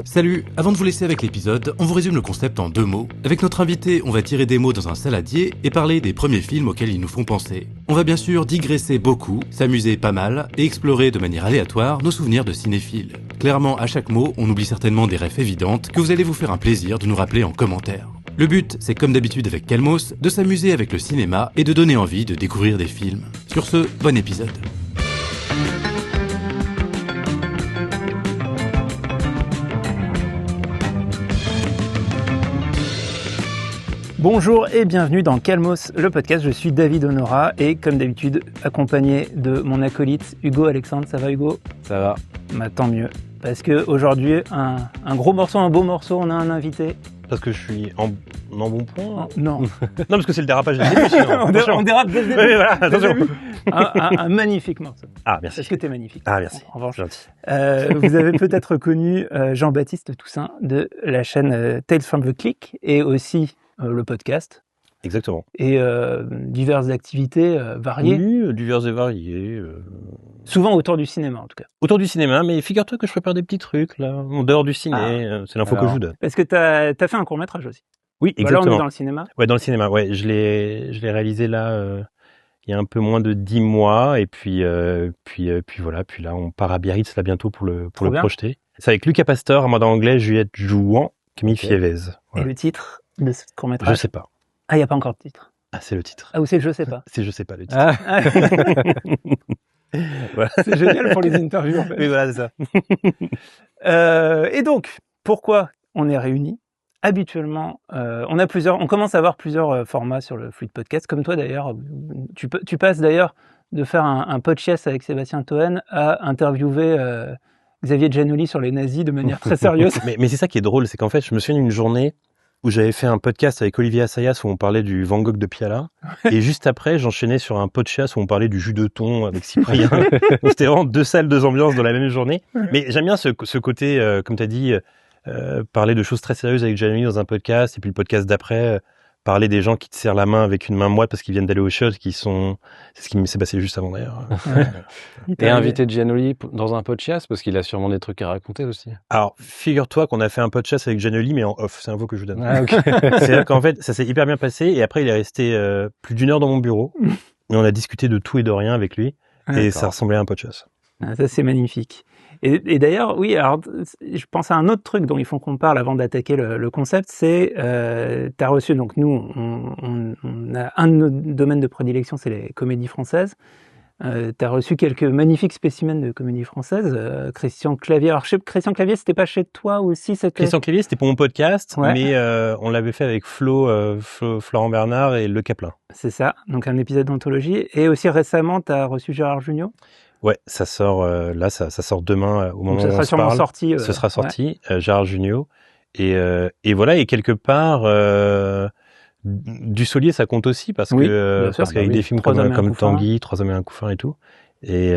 Salut, avant de vous laisser avec l'épisode, on vous résume le concept en 2 mots. Avec notre invité, on va tirer des mots dans un saladier et parler des premiers films auxquels ils nous font penser. On va bien sûr digresser beaucoup, s'amuser pas mal et explorer de manière aléatoire nos souvenirs de cinéphiles. Clairement, à chaque mot, on oublie certainement des refs évidentes que vous allez vous faire un plaisir de nous rappeler en commentaire. Le but, c'est comme d'habitude avec Calmos, de s'amuser avec le cinéma et de donner envie de découvrir des films. Sur ce, bon épisode. Bonjour et bienvenue dans Calmos, le podcast. Je suis David Honora et comme d'habitude accompagné de mon acolyte Hugo Alexandre. Ça va Hugo ? Ça va. Bah, tant mieux. Parce qu'aujourd'hui, un gros morceau, un beau morceau, on a un invité. Parce que je suis en bon point. Non. Non, parce que c'est le dérapage dès le début. Sinon. on dérape dès le début. Oui, voilà, attention. Un magnifique morceau. Ah, merci. Parce que t'es magnifique. Ah, merci. En revanche. Gentil. Vous avez peut-être connu Jean-Baptiste Toussaint de la chaîne Tales from the Click et aussi le podcast. Exactement. Et diverses activités variées. Oui, divers et variés. Souvent autour du cinéma, en tout cas. Autour du cinéma, mais figure-toi que je prépare des petits trucs, là, en dehors du ciné. C'est l'info que je vous donne. Parce que t'as fait un court-métrage aussi. Oui, Là, exactement. on est dans le cinéma. Ouais, dans le cinéma, ouais. Je l'ai réalisé là, il y a un peu moins de 10 mois. Et puis voilà. Puis là, on part à Biarritz, là, bientôt pour le projeter. C'est avec Lucas Pastor, en anglais, Juliette Jouan, Camille Fievez. Voilà. Et le titre de ce court-métrage ? Je sais pas. Ah, il n'y a pas encore de titre. Ah, c'est le titre. Ah, ou c'est je sais pas. C'est je sais pas le titre. Ah. Voilà. C'est génial pour les interviews. En fait. Oui, voilà, c'est ça. Et donc, pourquoi on est réunis ? Habituellement, on commence à avoir plusieurs formats sur le Fluid Podcast, comme toi d'ailleurs. Tu passes d'ailleurs de faire un podcast avec Sébastien Toen à interviewer Xavier Giannoli sur les nazis de manière très sérieuse. mais c'est ça qui est drôle, c'est qu'en fait, je me souviens d'une journée où j'avais fait un podcast avec Olivier Assayas où on parlait du Van Gogh de Piala, et juste après, j'enchaînais sur un podcast où on parlait du jus de thon avec Cyprien. Donc, c'était vraiment 2 salles, 2 ambiances dans la même journée. Mais j'aime bien ce côté, comme tu as dit, parler de choses très sérieuses avec Giannoli dans un podcast, et puis le podcast d'après, parler des gens qui te serrent la main avec une main moite parce qu'ils viennent d'aller au shot, c'est ce qui s'est passé juste avant d'ailleurs. Et inviter Giannoli dans un podcast parce qu'il a sûrement des trucs à raconter aussi. Alors, figure-toi qu'on a fait un podcast avec Giannoli, mais en off, c'est un mot que je vous donne. Ah, okay. C'est-à-dire qu'en fait, ça s'est hyper bien passé, et après, il est resté plus d'1 heure dans mon bureau, et on a discuté de tout et de rien avec lui, et ça ressemblait à un podcast. Ah, ça, c'est magnifique. Et d'ailleurs, oui, alors, je pense à un autre truc dont il faut qu'on parle avant d'attaquer le concept, c'est, t'as reçu, donc nous, on a un de nos domaines de prédilection, c'est les comédies françaises. T'as reçu quelques magnifiques spécimens de comédie française. Christian Clavier. Alors, Christian Clavier, c'était pas chez toi aussi Christian Clavier, c'était pour mon podcast, ouais. Mais on l'avait fait avec Florent Bernard et Le Caplin. C'est ça, donc un épisode d'anthologie. Et aussi récemment, t'as reçu Gérard Jugnot. Ouais, ça sort là, ça sort demain au moment où on se parle. Ça sera sûrement sorti. Ce sera sorti, Gérard Jugnot. Et voilà, et quelque part, Dussolier, ça compte aussi parce qu'avec des films comme Tanguy, 3 hommes et un couffin et tout. Et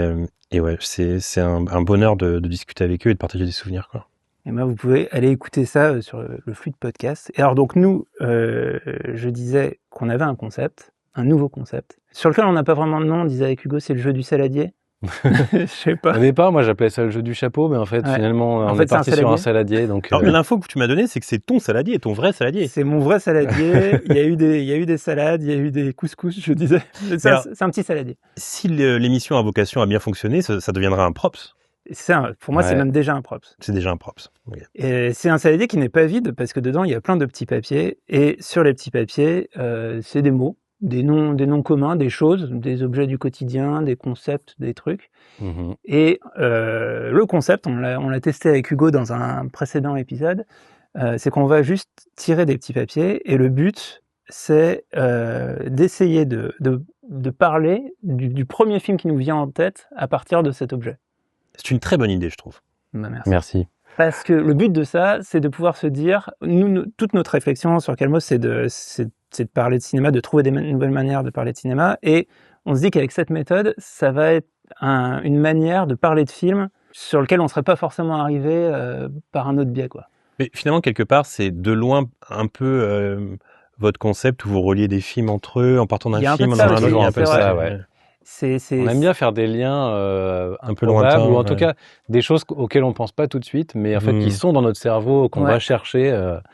ouais, c'est un bonheur de discuter avec eux et de partager des souvenirs, quoi. Et ben, vous pouvez aller écouter ça sur le Fluid Podcast. Et alors donc nous, je disais qu'on avait un concept, un nouveau concept, sur lequel on n'a pas vraiment de nom. On disait avec Hugo, c'est le jeu du saladier. Je sais pas. Au départ, moi j'appelais ça le jeu du chapeau, mais en fait finalement on est parti sur un saladier. Donc, alors l'info que tu m'as donnée, c'est que c'est ton saladier, ton vrai saladier. C'est mon vrai saladier. Il y a eu des salades, il y a eu des couscous, je disais. C'est un petit saladier. Si l'émission a vocation à bien fonctionner, ça deviendra un props. Pour moi, c'est même déjà un props. C'est déjà un props. Okay. Et c'est un saladier qui n'est pas vide parce que dedans il y a plein de petits papiers, et sur les petits papiers, c'est des mots. Des noms communs, des choses, des objets du quotidien, des concepts, des trucs. Mmh. Et le concept, on l'a testé avec Hugo dans un précédent épisode, c'est qu'on va juste tirer des petits papiers, et le but, c'est d'essayer de parler du premier film qui nous vient en tête à partir de cet objet. C'est une très bonne idée, je trouve. Bah, merci. Parce que le but de ça, c'est de pouvoir se dire, toute notre réflexion sur Calmos, c'est de parler de cinéma, de trouver des nouvelles manières de parler de cinéma, et on se dit qu'avec cette méthode, ça va être une manière de parler de films sur lequel on serait pas forcément arrivé par un autre biais, quoi. Mais finalement, quelque part, c'est de loin un peu votre concept où vous reliez des films entre eux en partant d'un film, en un autre, un peu ça, ouais. On aime bien faire des liens un peu lointains, ou en tout cas des choses auxquelles on pense pas tout de suite, mais en fait qui sont dans notre cerveau, qu'on va chercher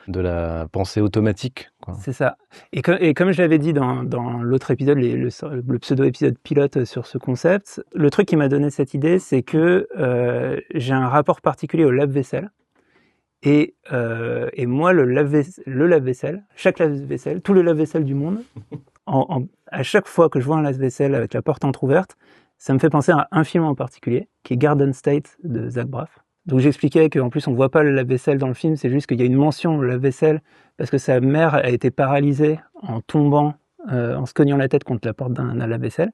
de la pensée automatique, quoi. C'est ça. Et comme je l'avais dit dans l'autre épisode, le pseudo-épisode pilote sur ce concept, le truc qui m'a donné cette idée, c'est que j'ai un rapport particulier au lave-vaisselle. Et moi, le lave-vaisselle, chaque lave-vaisselle, tous les lave-vaisselle du monde, à chaque fois que je vois un lave-vaisselle avec la porte entrouverte, ça me fait penser à un film en particulier, qui est Garden State de Zach Braff. Donc j'expliquais qu'en plus on voit pas le lave-vaisselle dans le film, c'est juste qu'il y a une mention au lave-vaisselle parce que sa mère a été paralysée en tombant, en se cognant la tête contre la porte d'un lave-vaisselle.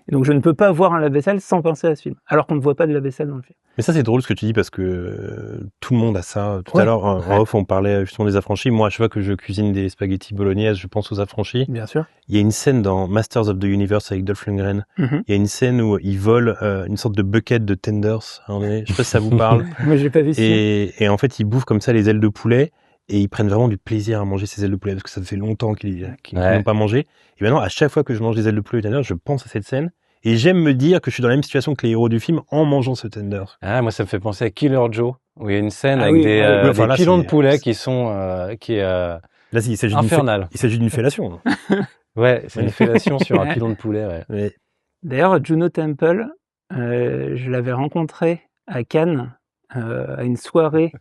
Et donc je ne peux pas voir un lave-vaisselle sans penser à ce film, alors qu'on ne voit pas de lave-vaisselle dans le film. Mais ça c'est drôle ce que tu dis parce que tout le monde a ça. Tout à l'heure en off on parlait justement des affranchis. Moi à chaque fois que je cuisine des spaghettis bolognaise, je pense aux affranchis. Bien sûr. Il y a une scène dans Masters of the Universe avec Dolph Lundgren. Il y a une scène où ils volent une sorte de bucket de tenders. Je sais pas si ça vous parle. Moi j'ai pas vu ça. Et en fait ils bouffent comme ça les ailes de poulet. Et ils prennent vraiment du plaisir à manger ces ailes de poulet parce que ça fait longtemps qu'ils n'ont pas mangé. Et maintenant, à chaque fois que je mange des ailes de poulet tender, je pense à cette scène. Et j'aime me dire que je suis dans la même situation que les héros du film en mangeant ce tender. Ah, moi, ça me fait penser à Killer Joe, où il y a une scène avec des pilons de poulet qui est là, il s'agit infernal. Il s'agit d'une fellation. Ouais, c'est une fellation sur un pilon de poulet. Ouais. D'ailleurs, Juno Temple, je l'avais rencontré à Cannes à une soirée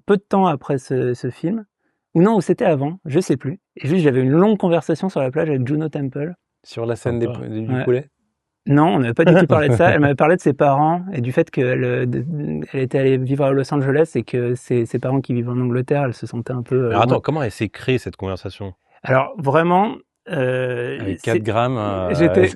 peu de temps après ce film. Ou non, ou c'était avant, je sais plus. Et juste, j'avais une longue conversation sur la plage avec Juno Temple. Sur la scène du poulet? Non, on n'avait pas du tout parlé de ça. Elle m'avait parlé de ses parents et du fait qu'elle était allée vivre à Los Angeles et que ses parents qui vivent en Angleterre, elle se sentait un peu... Alors attends, comment elle s'est créée cette conversation? Alors vraiment... avec 4 grammes...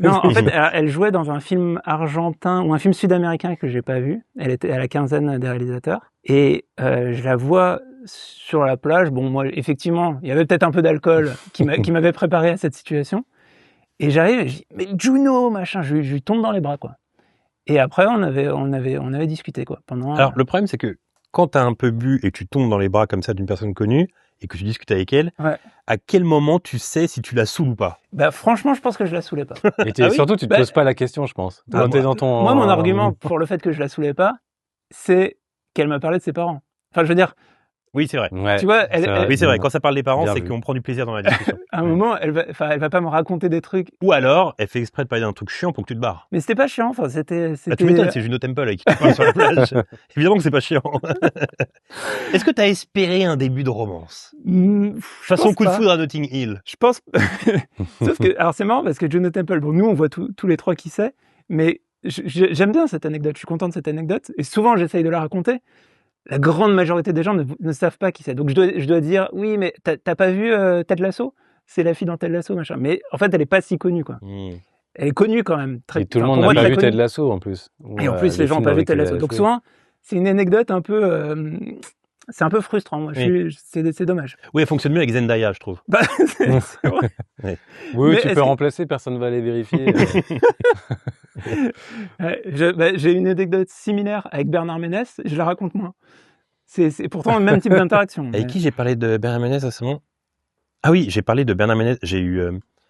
Non, en fait, elle jouait dans un film argentin ou un film sud-américain que j'ai pas vu. Elle était à la quinzaine des réalisateurs. Et je la vois sur la plage. Bon, moi, effectivement, il y avait peut-être un peu d'alcool qui m'avait préparé à cette situation. Et j'arrive et je dis, mais Juno, machin, je lui tombe dans les bras, quoi. Et après, on avait discuté, quoi. Alors, le problème, c'est que quand t'as un peu bu et tu tombes dans les bras comme ça d'une personne connue et que tu discutes avec elle, à quel moment tu sais si tu la saoules ou pas? Bah, franchement, je pense que je la saoulais pas. Et surtout, tu te poses pas la question, je pense. Moi, mon argument pour le fait que je la saoulais pas, c'est qu'elle m'a parlé de ses parents. Enfin, je veux dire... Oui, c'est vrai. Ouais, tu vois, oui, c'est vrai. Quand ça parle des parents, c'est qu'on prend du plaisir dans la discussion. À un moment, elle va pas me raconter des trucs. Ou alors, elle fait exprès de parler d'un truc chiant pour que tu te barres. Mais c'était pas chiant. Enfin, c'était. Bah, tu m'étonnes, c'est Juno Temple avec qui tu parles sur la plage. Évidemment que c'est pas chiant. Est-ce que t'as espéré un début de romance? Façon coup de foudre à Notting Hill. Je pense. Sauf que, alors c'est marrant parce que Juno Temple, bon, nous on voit tous les trois qui c'est, mais j'aime bien cette anecdote. Je suis content de cette anecdote et souvent j'essaye de la raconter. La grande majorité des gens ne savent pas qui c'est. Donc je dois dire, oui, mais t'as pas vu Ted Lasso? C'est la fille dans Ted Lasso, machin. Mais en fait, elle est pas si connue, quoi. Elle est connue quand même. Et tout le monde n'a pas vu Ted Lasso, en plus. Et en plus, les gens n'ont pas vu Ted Lasso. Donc souvent, c'est une anecdote un peu... c'est un peu frustrant. Moi. C'est dommage. Oui, elle fonctionne mieux avec Zendaya, je trouve. Bah, c'est vrai. Oui, tu peux remplacer, personne ne va aller vérifier. J'ai une anecdote similaire avec Bernard Ménès, je la raconte moins. C'est pourtant le même type d'interaction. Avec qui j'ai parlé de Bernard Ménès à ce moment? Ah oui, j'ai parlé de Bernard Ménès. J'ai eu...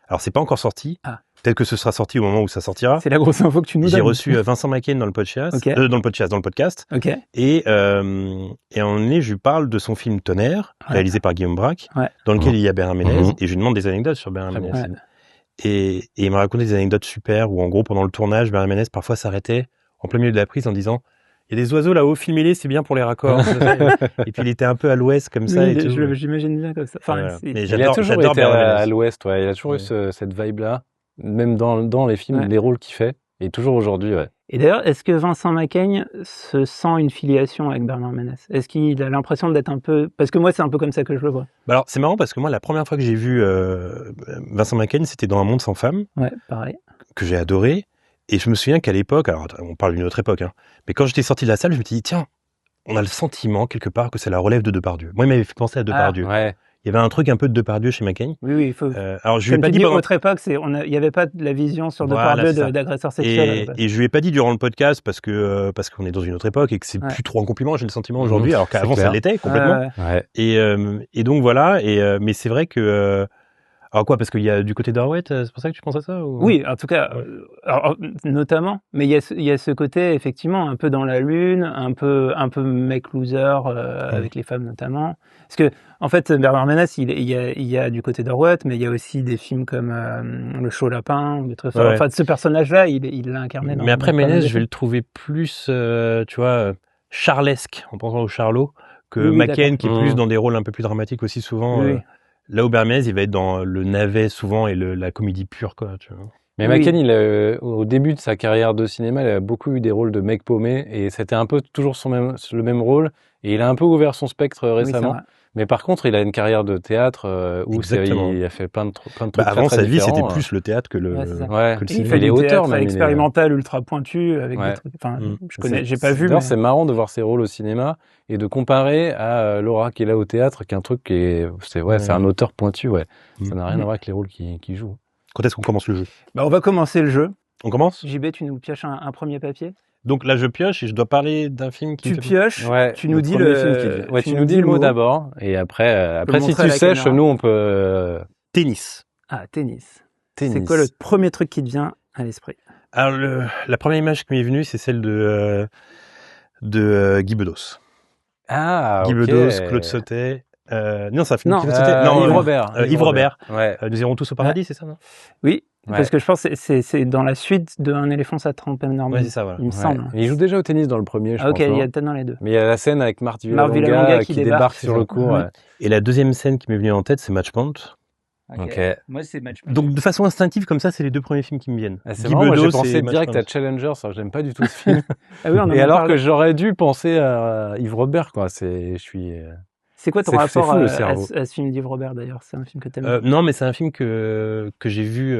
Alors, c'est pas encore sorti. Peut-être que ce sera sorti au moment où ça sortira. C'est la grosse info que tu nous donnes. J'ai reçu Vincent Macken dans le podcast. Dans le podcast. Okay. Et à un moment donné, je lui parle de son film Tonnerre, réalisé par Guillaume Braque, dans lequel il y a Bernard Ménez, et je lui demande des anecdotes sur Bernard Ménez. Et il m'a raconté des anecdotes super où, en gros, pendant le tournage, Bernard Ménez parfois s'arrêtait en plein milieu de la prise en disant: il y a des oiseaux là-haut, filmez-les, c'est bien pour les raccords. Et puis il était un peu à l'ouest comme ça. Oui, et tout. J'imagine bien comme ça. Enfin, mais il a toujours été à l'ouest, il a toujours eu cette vibe-là, même dans les films, les rôles qu'il fait, et toujours aujourd'hui. Et d'ailleurs, est-ce que Vincent Macaigne se sent une filiation avec Bernard Ménès? Est-ce qu'il a l'impression d'être un peu... Parce que moi, c'est un peu comme ça que je le vois. Bah alors, c'est marrant parce que moi, la première fois que j'ai vu Vincent Macaigne, c'était dans Un monde sans femme. Ouais, pareil. Que j'ai adoré. Et je me souviens qu'à l'époque, alors on parle d'une autre époque, hein, mais quand j'étais sorti de la salle, je me suis dit, tiens, on a le sentiment quelque part que c'est la relève de Depardieu. Moi, il m'avait fait penser à Depardieu. Il y avait un truc un peu de Depardieu chez Macaigne. Oui, il faut. Alors, je lui ai pas dit. Autre époque, il n'y avait pas la vision sur Depardieu d'agresseur sexuel. Et je lui ai pas dit durant le podcast parce qu'on est dans une autre époque et que c'est plus trop un compliment, j'ai le sentiment aujourd'hui, alors qu'avant ça l'était complètement. Et donc voilà. Mais c'est vrai que Alors quoi, parce qu'il y a du côté d'Horowitz, c'est pour ça que tu penses à ça ou... Oui, en tout cas, notamment. Mais il y a ce côté, effectivement, un peu dans la lune, un peu mec loser, avec les femmes notamment. Parce que, en fait, Bernard Ménez, il y a du côté d'Horowitz, mais il y a aussi des films comme Le Chaud Lapin, ou des trucs. Enfin, ce personnage-là, il l'a incarné. Mais après, Ménez, je vais le trouver plus, tu vois, charlesque, en pensant au Charlot, que McCain, qui est plus dans des rôles un peu plus dramatiques aussi souvent. Oui. Là où Bermez, il va être dans le navet souvent et la comédie pure, quoi, tu vois. Mais McCain, au début de sa carrière de cinéma, il a beaucoup eu des rôles de mec paumé et c'était un peu toujours le même rôle. Et il a un peu ouvert son spectre récemment. Mais par contre, il a une carrière de théâtre où il a fait plein de trucs avant, très sa vie, différents. c'était plus le théâtre que le cinéma. Il fait des auteurs expérimental ultra pointu avec des trucs. Enfin, j'ai pas vu. D'ailleurs, c'est marrant de voir ses rôles au cinéma et de comparer à Laura qui est là au théâtre, qui est un truc c'est un auteur pointu, Ça n'a rien à voir avec les rôles qu'il joue. Quand est-ce qu'on commence le jeu? On va commencer le jeu. On commence? JB, tu nous pioches un premier papier. Donc là, je pioche et je dois parler d'un film qui... Tu pioches, tu nous dis tu nous dis le mot d'abord, et après si tu sèches, nous on peut... Tennis. Ah, tennis. C'est quoi le premier truc qui te vient à l'esprit? Alors, la première image qui m'est venue, c'est celle de Guy Bedos. Ah, Guy Bedos, Claude Sautet... non, c'est un film Claude Sautet. Non, Yves Robert. Yves Robert. Ouais. Nous irons tous au paradis, c'est ça, non? Oui. Parce que je pense que c'est dans la suite d'Un éléphant ça trompe énormément. Ouais, c'est ça, voilà. Il me semble. Il joue déjà au tennis dans le premier, je pense. Ok, il y a peut-être dans les deux. Mais il y a la scène avec Marthe Villalonga qui débarque sur le cours. Et la deuxième scène qui m'est venue en tête, c'est Match Point. Ok. Moi, c'est Match Point. Donc, de façon instinctive, comme ça, c'est les deux premiers films qui me viennent. C'est marrant, moi j'ai pensé direct à Challenger, ça, j'aime pas du tout ce film. Et alors que j'aurais dû penser à Yves Robert, quoi. C'est quoi ton rapport à ce film d'Yves Robert, d'ailleurs? C'est un film que t'aimes? Non, mais c'est un film que j'ai vu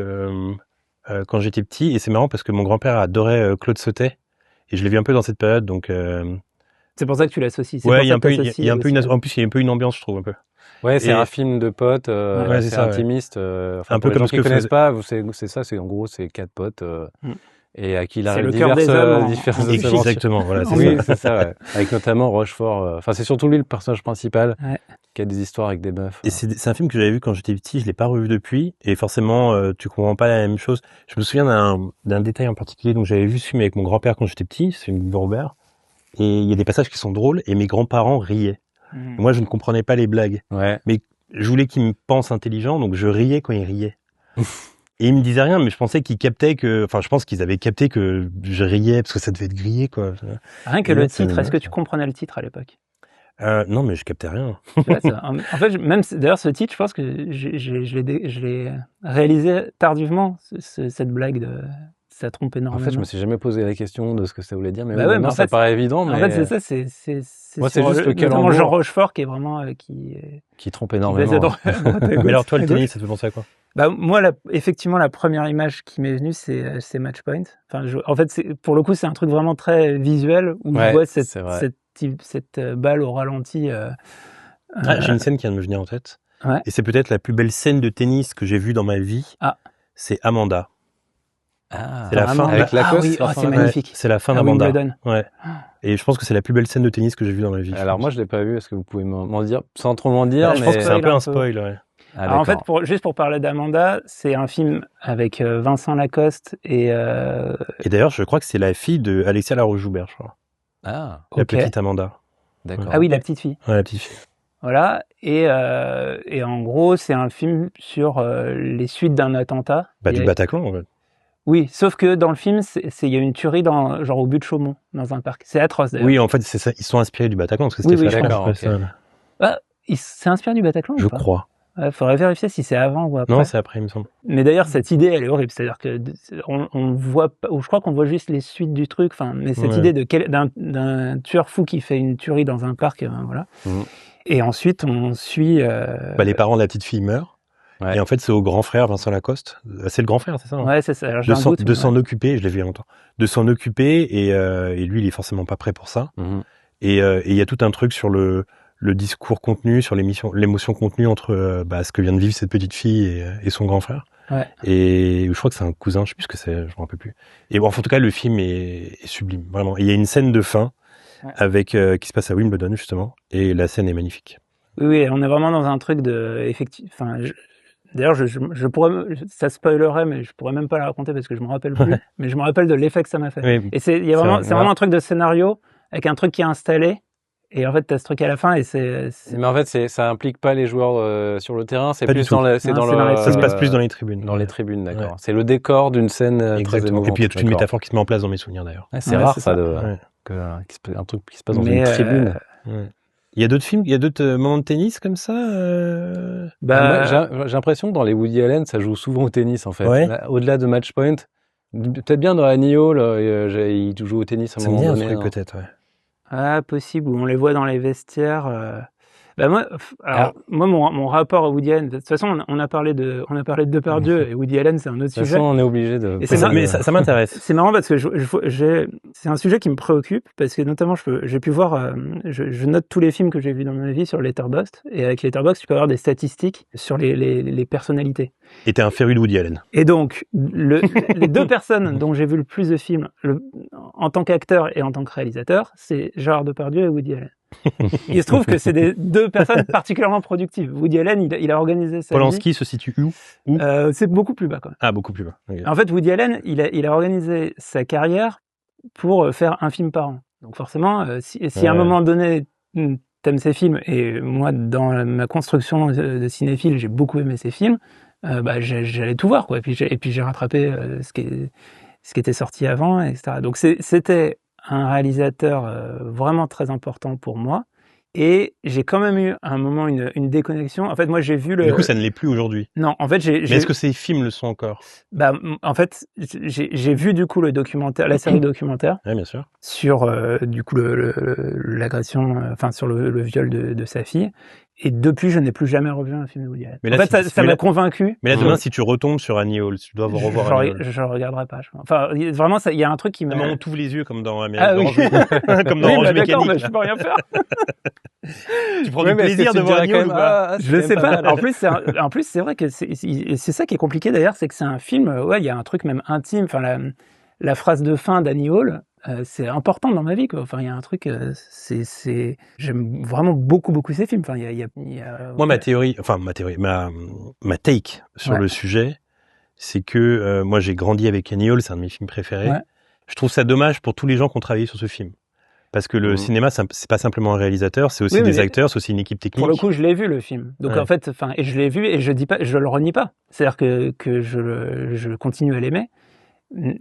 quand j'étais petit, et c'est marrant parce que mon grand-père adorait Claude Sautet, et je l'ai vu un peu dans cette période, donc... C'est pour ça que tu l'associes. Ouais, il y a un peu en plus, il y a un peu une ambiance, je trouve, un peu. Ouais, c'est un film de potes, c'est intimiste. Un peu comme ce que connaissent pas, c'est ça, en gros, c'est 4 potes. Et à qui il arrive diverses exactement, voilà, c'est oui, c'est ça, ouais. Avec notamment Rochefort. Enfin, c'est surtout lui le personnage principal qui a des histoires avec des meufs. Et c'est un film que j'avais vu quand j'étais petit, je l'ai pas revu depuis, et forcément, tu comprends pas la même chose. Je me souviens d'un détail en particulier, donc j'avais vu ce film avec mon grand-père quand j'étais petit, c'est une Robert, et il y a des passages qui sont drôles, et mes grands-parents riaient. Moi, je ne comprenais pas les blagues. Mais je voulais qu'ils me pensent intelligent, donc je riais quand ils riaient. Et ils me disaient rien, mais je pensais qu'ils captaient je pense qu'ils avaient capté que je riais parce que ça devait être grillé, quoi. Rien que le titre, est-ce que tu comprenais le titre à l'époque? Non, mais je captais rien. En fait, même d'ailleurs, ce titre, je pense que je l'ai réalisé tardivement, cette blague ça trompe énormément. En fait, je me suis jamais posé la question de ce que ça voulait dire, mais mais ça paraît évident. En fait, c'est ça, c'est moi, c'est juste le calembour. Jean Rochefort qui est vraiment qui trompe énormément. Mais alors toi, le tennis, ça te fait penser à quoi? Moi, effectivement, la première image qui m'est venue, c'est Match Point. Enfin, en fait, pour le coup, c'est un truc vraiment très visuel où je vois cette balle au ralenti. J'ai une scène qui vient de me venir en tête. Et c'est peut-être la plus belle scène de tennis que j'ai vue dans ma vie. C'est Amanda. C'est la fin avec Lacoste. C'est magnifique. C'est la fin d'Amanda. Ouais. Et je pense que c'est la plus belle scène de tennis que j'ai vue dans ma vie. Alors moi, je l'ai pas vue. Est-ce que vous pouvez m'en dire sans trop m'en dire? Je pense que c'est un peu un spoil. Ouais. Alors en fait, juste pour parler d'Amanda, c'est un film avec Vincent Lacoste et d'ailleurs, je crois que c'est la fille de Alexia Laroche-Joubert, je crois. Ah. La petite Amanda. D'accord. Ah oui, la petite fille. Ouais, la petite fille. Voilà. Et en gros, c'est un film sur les suites d'un attentat. Du Bataclan, en fait. Oui, sauf que dans le film, il y a une tuerie genre au but de Chaumont, dans un parc. C'est atroce, d'ailleurs. Oui, en fait, c'est ça. Ils sont inspirés du Bataclan, parce que c'était il s'est inspiré du Bataclan je ou pas? crois. Faudrait vérifier si c'est avant ou après. Non, c'est après, il me semble. Mais d'ailleurs, cette idée, elle est horrible. C'est-à-dire que on voit, ou je crois qu'on voit juste les suites du truc. Enfin, mais cette idée d'un tueur fou qui fait une tuerie dans un parc, voilà. Et ensuite, on suit. Les parents de la petite fille meurent. Ouais. Et en fait, c'est au grand frère Vincent Lacoste. C'est le grand frère, c'est ça? Ouais, c'est ça. Alors, de s'en occuper. Je l'ai vu il y a longtemps. De s'en occuper et lui, il est forcément pas prêt pour ça. Et il y a tout un truc sur le discours contenu, sur l'émotion contenue entre ce que vient de vivre cette petite fille et son grand frère. Ouais. Et je crois que c'est un cousin, je sais plus ce que c'est, je me rappelle plus. Et bon, en tout cas, le film est sublime, vraiment. Et il y a une scène de fin avec qui se passe à Wimbledon justement, et la scène est magnifique. Oui, on est vraiment dans un truc D'ailleurs, je pourrais, ça spoilerait, mais je pourrais même pas la raconter parce que je me rappelle plus. Mais je me rappelle de l'effet que ça m'a fait. Oui. Et c'est vraiment un truc de scénario avec un truc qui est installé. Et en fait, t'as ce truc à la fin et Mais en fait, ça implique pas les joueurs sur le terrain. C'est pas plus dans le. Ça se passe plus dans les tribunes. Dans les tribunes, d'accord. Ouais. C'est le décor d'une scène très émouvante. Et puis il y a toute une métaphore qui se met en place dans mes souvenirs d'ailleurs. C'est rare ça, un truc qui se passe dans une tribune. Il y a d'autres films, il y a d'autres moments de tennis comme ça Bah, j'ai l'impression que dans les Woody Allen, ça joue souvent au tennis en fait. Ouais. Là, au-delà de Match Point, peut-être bien dans Annie Hall, il joue au tennis à un moment donné. Ça me dit un truc peut-être, ouais. Ah, possible, où on les voit dans les vestiaires. Bah moi, mon rapport à Woody Allen, de toute façon, on a parlé de Depardieu et Woody Allen, c'est un autre sujet. De toute façon, on est obligé de. Mais ça m'intéresse. C'est marrant parce que c'est un sujet qui me préoccupe parce que notamment j'ai pu voir, je note tous les films que j'ai vus dans ma vie sur Letterboxd et avec Letterboxd, tu peux avoir des statistiques sur les personnalités. Et t'es un féru de Woody Allen. Et donc, les deux personnes dont j'ai vu le plus de films en tant qu'acteur et en tant que réalisateur, c'est Gérard Depardieu et Woody Allen. Il se trouve que c'est des deux personnes particulièrement productives. Woody Allen, il a organisé sa Polanski se situe où c'est beaucoup plus bas quand même. Ah, beaucoup plus bas. Okay. En fait, Woody Allen, il a organisé sa carrière pour faire un film par an. Donc forcément, si à un moment donné, t'aimes ses films, et moi, dans ma construction de cinéphile, j'ai beaucoup aimé ses films, j'allais tout voir, quoi. Et puis j'ai rattrapé ce qui était sorti avant, etc. Donc c'était un réalisateur vraiment très important pour moi. Et j'ai quand même eu à un moment une déconnexion. En fait, moi, j'ai vu Du coup, ça ne l'est plus aujourd'hui. Non, en fait, Mais est-ce que ces films le sont encore? Bah, en fait, j'ai vu du coup le documentaire, la série documentaire. Oui, bien sûr. Sur du coup l'agression, enfin sur le viol de sa fille. Et depuis, je n'ai plus jamais revu un film de Woody Allen. Mais là, en fait, ça m'a convaincu. Mais là, demain, si tu retombes sur Annie Hall, tu dois revoir Annie Hall. Je regarderai pas. Enfin, vraiment, il y a un truc qui m'a. On t'ouvre les yeux comme dans Amérique. Comme dans Orange Mécanique. Mais je peux rien faire. Tu prends du plaisir de voir Annie Hall ou pas? Je sais pas. En plus, c'est vrai que c'est ça qui est compliqué d'ailleurs, c'est que c'est un film. Ouais, il y a un truc même intime. Enfin, la phrase de fin d'Annie Hall. C'est important dans ma vie, quoi. Enfin, il y a un truc, j'aime vraiment beaucoup ces films. Enfin, il y a Moi, ma take sur le sujet, c'est que moi, j'ai grandi avec Annie Hall, c'est un de mes films préférés. Ouais. Je trouve ça dommage pour tous les gens qui ont travaillé sur ce film. Parce que le cinéma, c'est pas simplement un réalisateur, c'est aussi des acteurs, c'est aussi une équipe technique. Pour le coup, je l'ai vu, le film. Donc, en fait, et je l'ai vu, et je le renie pas. C'est-à-dire que je continue à l'aimer.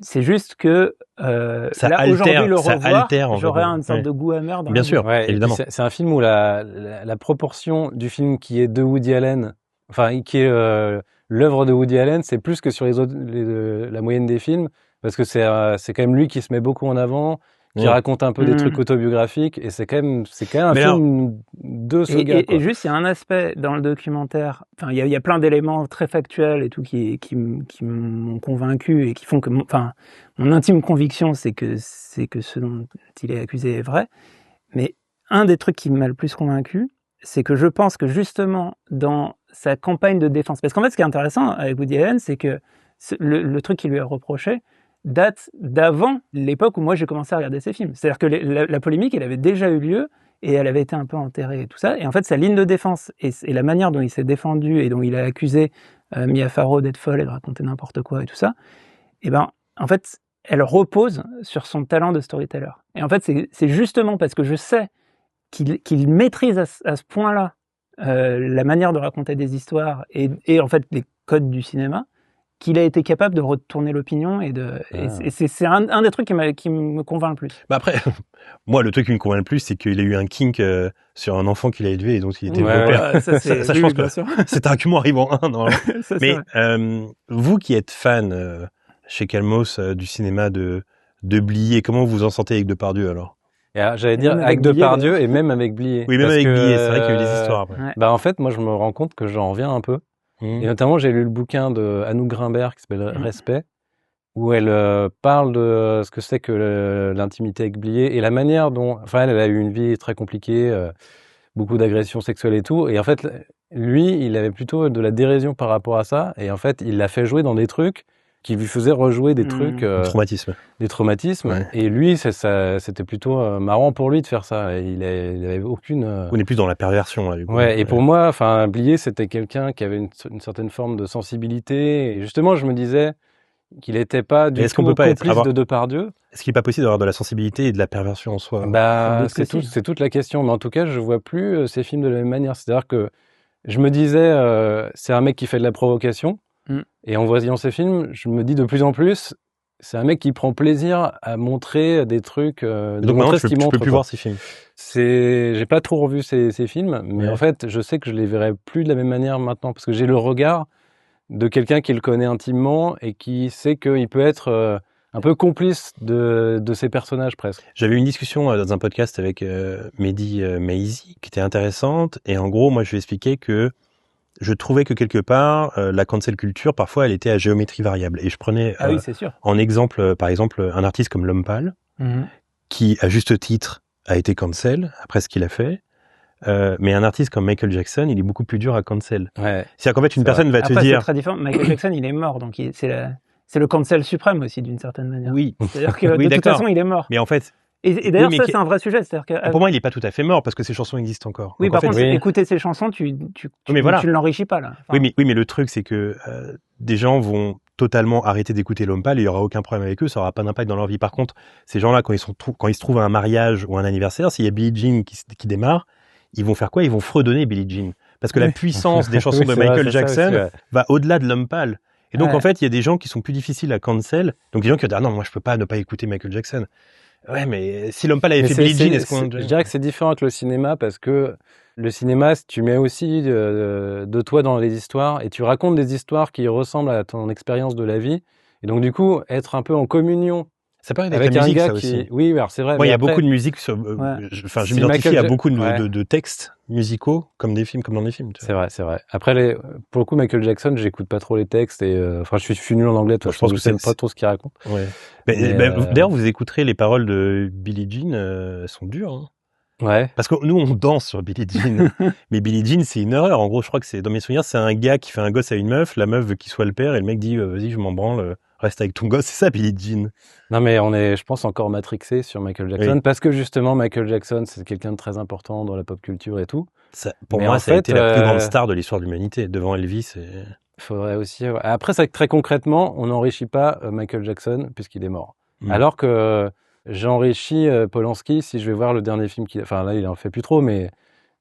C'est juste que là aujourd'hui le revoir, j'aurais une sorte de goût amer. Bien sûr, évidemment. C'est un film où la proportion du film qui est de Woody Allen, enfin qui est l'œuvre de Woody Allen, c'est plus que sur les autres, la moyenne des films, parce que c'est quand même lui qui se met beaucoup en avant, qui raconte un peu des trucs autobiographiques, et c'est quand même un film de ce gars. Et juste, il y a un aspect dans le documentaire, enfin, il y a plein d'éléments très factuels et tout qui m'ont convaincu et qui font que, mon intime conviction, c'est que ce dont il est accusé est vrai. Mais un des trucs qui m'a le plus convaincu, c'est que je pense que justement, dans sa campagne de défense, parce qu'en fait, ce qui est intéressant avec Woody Allen, c'est que le truc qui lui est reproché date d'avant l'époque où moi j'ai commencé à regarder ces films. C'est-à-dire que la polémique, elle avait déjà eu lieu et elle avait été un peu enterrée et tout ça. Et en fait, sa ligne de défense et la manière dont il s'est défendu et dont il a accusé Mia Farrow d'être folle et de raconter n'importe quoi et tout ça, en fait, elle repose sur son talent de storyteller. Et en fait, c'est justement parce que je sais qu'il maîtrise à ce point-là la manière de raconter des histoires et en fait les codes du cinéma, qu'il a été capable de retourner l'opinion et c'est un des trucs qui me convainc le plus. Bah après, moi, le truc qui me convainc le plus, c'est qu'il a eu un kink sur un enfant qu'il a élevé et donc il était beau-père. Ça, je pense que c'est un argument arrivant non. Mais vous qui êtes fan chez Calmos du cinéma de Blier, comment vous vous en sentez avec Depardieu alors? J'allais dire avec Depardieu et même avec Blier. Oui, même avec Blier, c'est vrai qu'il y a eu des histoires après. Ouais. Bah en fait, moi je me rends compte que j'en reviens un peu. Et notamment, j'ai lu le bouquin de Anouk Grimbert qui s'appelle Respect, où elle parle de ce que c'est que l'intimité avec Blier et la manière dont... Enfin, elle a eu une vie très compliquée, beaucoup d'agressions sexuelles et tout. Et en fait, lui, il avait plutôt de la dérision par rapport à ça. Et en fait, il l'a fait jouer dans des trucs qui lui faisaient rejouer des trucs, des traumatismes. Ouais. Et lui, c'était plutôt marrant pour lui de faire ça. Il avait aucune. On est plus dans la perversion là. Du coup. Ouais. Et pour moi, enfin, Blier, c'était quelqu'un qui avait une certaine forme de sensibilité. Et justement, je me disais qu'il n'était pas du tout complice de Depardieu. Est-ce qu'il n'est pas possible d'avoir de la sensibilité et de la perversion en soi? Bah, c'est toute la question. Mais en tout cas, je vois plus ces films de la même manière. C'est-à-dire que je me disais, c'est un mec qui fait de la provocation. Et en voyant ces films, je me dis de plus en plus, c'est un mec qui prend plaisir à montrer des trucs. Donc maintenant, je peux plus voir ces films. J'ai pas trop revu ces films, mais en fait, je sais que je les verrai plus de la même manière maintenant, parce que j'ai le regard de quelqu'un qui le connaît intimement et qui sait qu'il peut être un peu complice de ces personnages presque. J'avais une discussion dans un podcast avec Mehdi Maizi qui était intéressante, et en gros, moi, je lui expliquais que je trouvais que quelque part, la cancel culture, parfois, elle était à géométrie variable. Et je prenais en exemple, par exemple, un artiste comme L'Homme Pâle, qui, à juste titre, a été cancel après ce qu'il a fait. Mais un artiste comme Michael Jackson, il est beaucoup plus dur à cancel. Ouais. C'est-à-dire qu'en fait, une personne va te dire... C'est très différent. Michael Jackson, il est mort, donc c'est le cancel suprême aussi, d'une certaine manière. Oui. C'est-à-dire que de toute façon, il est mort. Mais en fait... Et d'ailleurs, ça, c'est un vrai sujet. C'est-à-dire que, pour moi, il n'est pas tout à fait mort, parce que ses chansons existent encore. Oui, donc, par contre, écouter ses chansons, tu ne l'enrichis pas, là. Enfin... Oui, mais le truc, c'est que des gens vont totalement arrêter d'écouter L'Homme Pâle, et il n'y aura aucun problème avec eux, ça n'aura pas d'impact dans leur vie. Par contre, ces gens-là, quand ils se trouvent à un mariage ou un anniversaire, s'il y a Billie Jean qui démarre, ils vont faire quoi? Ils vont fredonner Billie Jean. Parce que la puissance des chansons de Michael Jackson va au-delà de L'Homme Pâle. Et donc, en fait, il y a des gens qui sont plus difficiles à cancel. Donc, des gens qui vont dire, non, moi, je peux pas ne pas écouter Michael Jackson. Ouais, mais si L'Homme Pâle avait fait Billie Jean, je dirais que c'est différent avec le cinéma, parce que le cinéma, tu mets aussi de toi dans les histoires, et tu racontes des histoires qui ressemblent à ton expérience de la vie. Et donc, du coup, être un peu en communion. Ça paraît avec la musique, ça aussi. Oui, alors c'est vrai. Moi, il y a beaucoup de musique. Je m'identifie à beaucoup de textes musicaux, comme dans des films. C'est vrai. Après, pour le coup, Michael Jackson, j'écoute pas trop les textes, et je suis nul en anglais. Je pense que je sais pas trop ce qu'il raconte. Ouais. D'ailleurs, vous écouterez les paroles de Billie Jean, elles sont dures. Hein. Ouais. Parce que nous, on danse sur Billie Jean. Mais Billie Jean, c'est une horreur. En gros, je crois que c'est, dans mes souvenirs, c'est un gars qui fait un gosse à une meuf. La meuf veut qu'il soit le père, et le mec dit, vas-y, je m'en branle. Reste avec ton gosse, c'est ça, Billie Jean. Non, mais on est, je pense, encore matrixé sur Michael Jackson, parce que justement, Michael Jackson, c'est quelqu'un de très important dans la pop culture et tout. Pour moi, ça a été la plus grande star de l'histoire de l'humanité, devant Elvis. Faudrait aussi... Après, c'est que très concrètement, on n'enrichit pas Michael Jackson, puisqu'il est mort. Alors que j'enrichis Polanski si je vais voir le dernier film qu'il a... Enfin, là, il en fait plus trop, mais...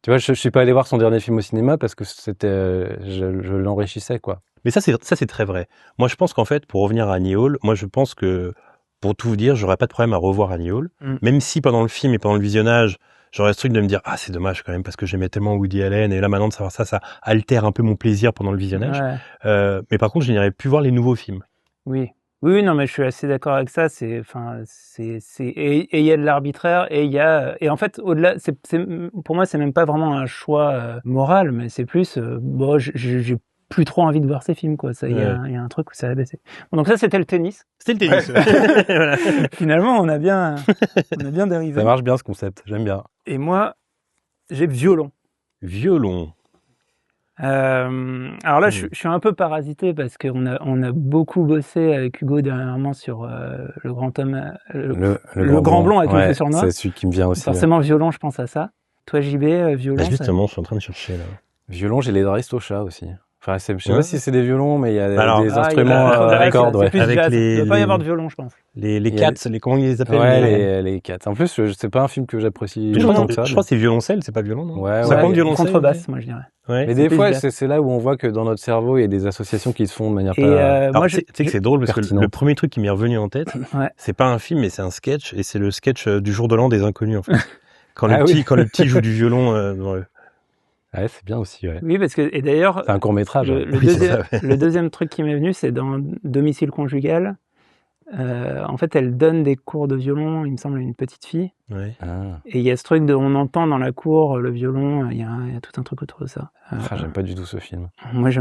Tu vois, je suis pas allé voir son dernier film au cinéma parce que je l'enrichissais, quoi. Mais ça, c'est très vrai. Moi, je pense qu'en fait, pour revenir à Annie Hall, moi, je pense que, pour tout vous dire, j'aurais pas de problème à revoir Annie Hall. Même si pendant le film et pendant le visionnage, j'aurais ce truc de me dire, c'est dommage quand même, parce que j'aimais tellement Woody Allen, et là, maintenant, de savoir ça altère un peu mon plaisir pendant le visionnage. Ouais. Mais par contre, je n'irais plus voir les nouveaux films. Oui, non, mais je suis assez d'accord avec ça. Et il y a de l'arbitraire, et en fait, au-delà, pour moi, c'est même pas vraiment un choix moral, mais c'est plus, j'ai plus trop envie de voir ces films, quoi. Il y a un truc où ça a baissé. Bon, donc ça, c'était le tennis. C'était le tennis. Voilà. Finalement, on a bien dérivé. Ça marche bien, ce concept. J'aime bien. Et moi, j'ai violon. Alors là, je suis un peu parasité parce qu'on a beaucoup bossé avec Hugo dernièrement sur le grand homme, le grand blond avec une chaussure noire. C'est celui qui me vient aussi. Forcément, violon, je pense à ça. Toi, JB, violon. Justement, je suis en train de chercher là. Violon, j'ai les Aristochats aussi. Enfin, je sais pas si c'est des violons, mais il y a des instruments à cordes. Il ne doit pas y avoir de violon, je pense. Les cats, comment ils les appellent? Ouais, les cats. En plus, c'est pas un film que j'apprécie tant que ça. Je crois que c'est violoncelle, c'est pas violon, non? Ouais, ça compte violoncelle. Contrebasse, moi, je dirais. Ouais. Mais des fois, c'est là où on voit que dans notre cerveau, il y a des associations qui se font de manière pas... moi, tu sais que c'est drôle parce que le premier truc qui m'est revenu en tête, c'est pas un film, mais c'est un sketch, et c'est le sketch du jour de l'an des Inconnus, en fait. Quand le petit joue du violon dans le... Ouais, c'est bien aussi, ouais. Oui, parce que, et d'ailleurs. C'est un court-métrage. Le deuxième truc qui m'est venu, c'est dans Domicile conjugal. En fait, elle donne des cours de violon, il me semble, à une petite fille. Ouais. Et il y a ce truc on entend dans la cour le violon, il y a tout un truc autour de ça. J'aime pas du tout ce film.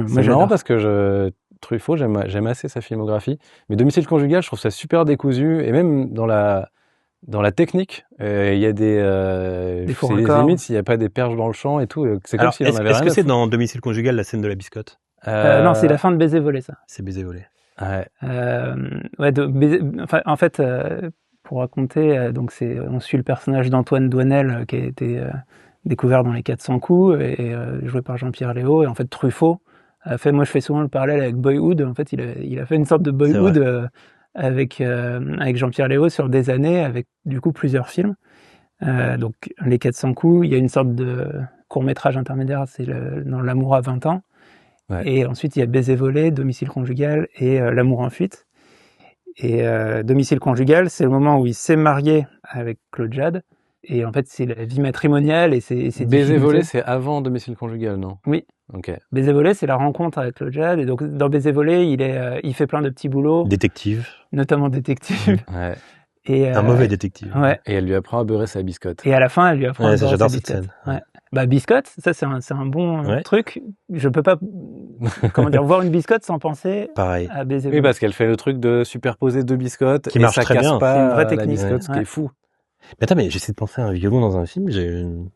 C'est marrant parce que Truffaut, j'aime assez sa filmographie. Mais Domicile conjugal, je trouve ça super décousu. Et même dans la technique, il y a des limites s'il n'y a pas des perches dans le champ et tout. C'est comme s'il en avait rien. Est-ce que c'est dans Domicile conjugal la scène de la biscotte? Non, c'est la fin de Baiser volé, ça. C'est Baiser volé. Ouais. En fait, pour raconter, donc on suit le personnage d'Antoine Doinel qui a été découvert dans Les 400 coups et joué par Jean-Pierre Léaud. Et en fait, Truffaut moi je fais souvent le parallèle avec Boyhood. En fait, il a fait une sorte de Boyhood avec Jean-Pierre Léaud sur des années, avec du coup plusieurs films. Donc Les 400 coups, il y a une sorte de court-métrage intermédiaire, c'est dans L'amour à 20 ans. Ouais. Et ensuite, il y a Baiser volé, Domicile conjugal et L'amour en fuite. Et Domicile conjugal, c'est le moment où il s'est marié avec Claude Jade. Et en fait, c'est la vie matrimoniale et c'est Baiser volé, c'est avant Domicile conjugal, non? Oui. Ok. Baiser volé, c'est la rencontre avec Claude Jade. Et donc, dans Baiser volé, il fait plein de petits boulots. Détective. Notamment détective. Ouais. Et, un mauvais détective. Ouais. Et elle lui apprend à beurrer sa biscotte. Et à la fin, elle lui apprend à beurrer sa j'adore biscotte. cette scène. Ouais. Bah, biscotte, ça, c'est un bon truc. Je peux pas, voir une biscotte sans penser à Baiser volé. Oui, parce qu'elle fait le truc de superposer deux biscottes. Qui marche ça très casse bien. Pas c'est une vraie technique. La biscotte, ce qui est fou. Mais attends, j'essaie de penser à un violon dans un film,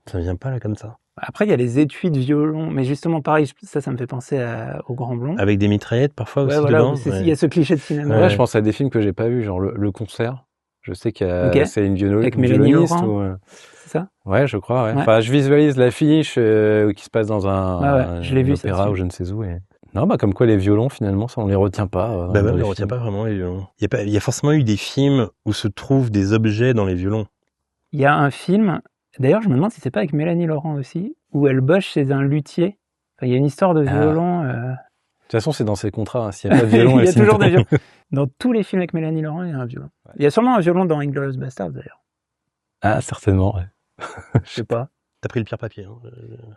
ça vient pas là comme ça. Après, il y a les étuis de violon, mais justement, pareil, ça me fait penser au Grand Blond. Avec des mitraillettes parfois aussi voilà, dedans. Il y a ce cliché de cinéma. Ouais, je pense à des films que j'ai pas vus, genre le concert. Je sais qu'il y a, c'est une avec Mélanie violoniste Laurent. C'est ça? Ouais, je crois, ouais. Enfin, je visualise l'affiche qui se passe dans je l'ai vu, opéra ou je ne sais où. Et... Non, comme quoi les violons, finalement, ça, on les retient pas. On les retient pas vraiment, les violons. Il y a forcément eu des films où se trouvent des objets dans les violons. Il y a un film, d'ailleurs, je me demande si c'est pas avec Mélanie Laurent aussi, où elle bosse chez un luthier. Enfin, il y a une histoire de violon. De toute façon, c'est dans ses contrats. Hein. S'il n'y a pas de violon, il y a toujours des violons. Dans tous les films avec Mélanie Laurent, il y a un violon. Ouais. Il y a sûrement un violon dans Inglourious Basterds, d'ailleurs. Ah, certainement, ouais. Je sais pas. T'as pris le pire papier. Hein.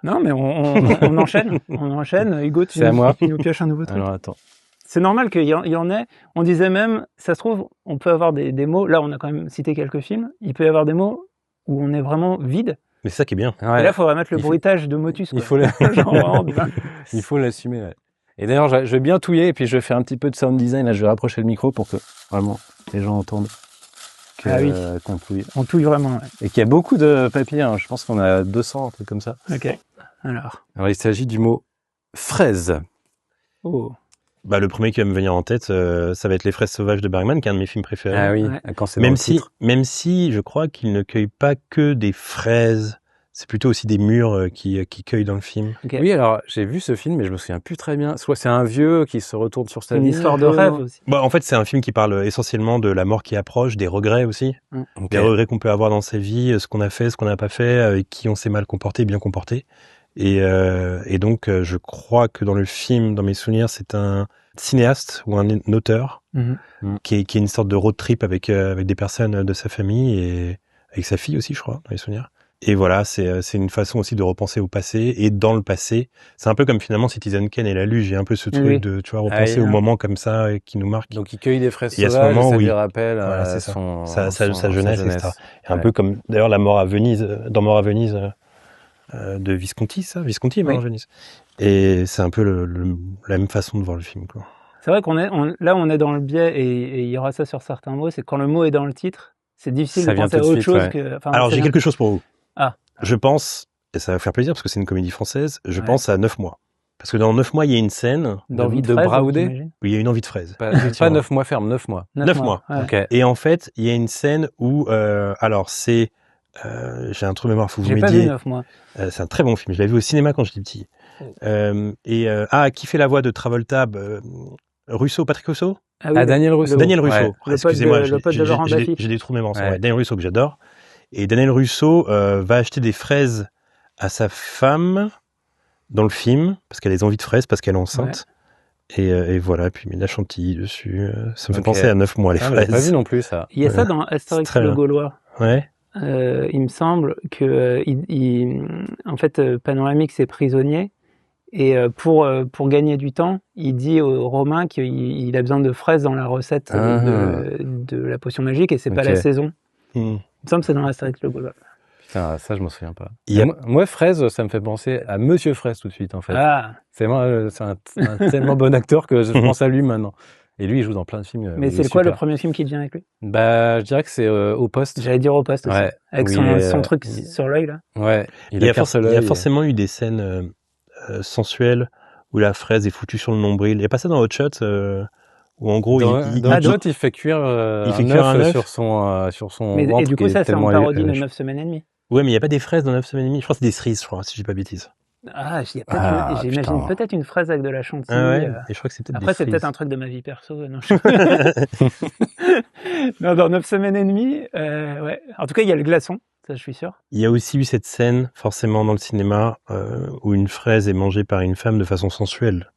Non, mais on enchaîne. On enchaîne. Hugo, tu nous pioches un nouveau truc. Alors, attends. C'est normal qu'il y en ait. On disait même, ça se trouve, on peut avoir des mots. Là, on a quand même cité quelques films. Il peut y avoir des mots où on est vraiment vide. Mais c'est ça qui est bien. Ouais. Et là, il faudrait mettre le bruitage de Motus. Quoi. Il faut l'assumer. Ouais. Et d'ailleurs, je vais bien touiller et puis je vais faire un petit peu de sound design. Là, je vais rapprocher le micro pour que vraiment les gens entendent qu'on touille. On touille vraiment. Ouais. Et qu'il y a beaucoup de papier. Hein. Je pense qu'on a 200, un truc comme ça. Ok. Alors, il s'agit du mot fraise. Oh. Le premier qui va me venir en tête, ça va être Les Fraises sauvages de Bergman, qui est un de mes films préférés. Ah oui, quand c'est même si je crois qu'il ne cueille pas que des fraises, c'est plutôt aussi des mûres qui cueillent dans le film. Okay. Oui, alors j'ai vu ce film, mais je me souviens plus très bien. Soit c'est un vieux qui se retourne sur sa vie. Une histoire de rêve aussi. En fait, c'est un film qui parle essentiellement de la mort qui approche, des regrets aussi, des regrets qu'on peut avoir dans sa vie, ce qu'on a fait, ce qu'on n'a pas fait, avec qui on s'est mal comporté, bien comporté. Et donc, je crois que dans le film, dans mes souvenirs, c'est un cinéaste ou un auteur qui est une sorte de road trip avec des personnes de sa famille et avec sa fille aussi, je crois, dans les souvenirs. Et voilà, c'est une façon aussi de repenser au passé. Et dans le passé, c'est un peu comme finalement Citizen Kane et la Luge. J'ai un peu ce truc de, tu vois, repenser aux moments comme ça qui nous marquent. Donc il cueille des fraises sauvages, ça lui rappelle sa jeunesse, etc. Et un peu comme d'ailleurs la mort à Venise, dans Mort à Venise de Visconti, Mort à Venise. Et c'est un peu la même façon de voir le film, quoi. C'est vrai qu'on est dans le biais et il y aura ça sur certains mots. C'est quand le mot est dans le titre, c'est difficile de penser à autre chose que. Alors j'ai quelque chose pour vous. Ah. Je pense, et ça va faire plaisir parce que c'est une comédie française, pense à 9 mois. Parce que dans 9 mois, il y a une scène de Braoudé où il y a une envie de fraise. Pas 9 mois ferme, 9 mois. 9 mois. Ouais. Okay. Et en fait, il y a une scène où, alors c'est, j'ai un trou de mémoire, faut que vous m'aidiez. J'ai pas vu 9 mois. C'est un très bon film. Je l'avais vu au cinéma quand j'étais petit. Qui fait la voix de Travolta? Patrick Rousseau? Daniel Rousseau. Daniel Rousseau. Ouais. Excusez-moi, j'ai des trous de mémoire. Ouais. Daniel Rousseau que j'adore. Et Daniel Rousseau va acheter des fraises à sa femme dans le film parce qu'elle a des envies de fraises parce qu'elle est enceinte. Ouais. Et voilà, puis il met de la chantilly dessus. Ça me fait penser à 9 mois les fraises. J'ai pas vu non plus ça. Il y a ça dans Astérix le Gaulois. Ouais. Il me semble que en fait Panoramix est prisonnier et pour gagner du temps, il dit aux Romains qu'il a besoin de fraises dans la recette de la potion magique et c'est pas la saison. Il me semble que c'est dans Astérix le Gaulois. Putain, ça je m'en souviens pas. Moi fraise, ça me fait penser à Monsieur Fraise tout de suite en fait. C'est un tellement bon acteur que je pense à lui maintenant. Et lui, il joue dans plein de films. Mais c'est quoi le premier film qui te vient avec lui? Je dirais que c'est Au Poste. J'allais dire Au Poste aussi. Avec son truc sur l'œil, là. Ouais. Il y a forcément eu des scènes sensuelles où la fraise est foutue sur le nombril. Il n'y a pas ça dans Hot Shot où en gros, dans d'autres, il fait cuire un œuf sur son ventre. Et du coup, ça, c'est en parodie de 9 semaines et demie. Ouais, mais il n'y a pas des fraises dans 9 semaines et demie. Je crois que c'est des cerises, je crois, si je dis pas bêtise. J'imagine peut-être une fraise avec de la chantilly. Ah ouais, et je crois que c'est peut-être Après, c'est peut-être un truc de ma vie perso. Non, non, dans 9 semaines et demie, ouais. En tout cas, il y a le glaçon, ça, je suis sûr. Il y a aussi eu cette scène, forcément, dans le cinéma, où une fraise est mangée par une femme de façon sensuelle.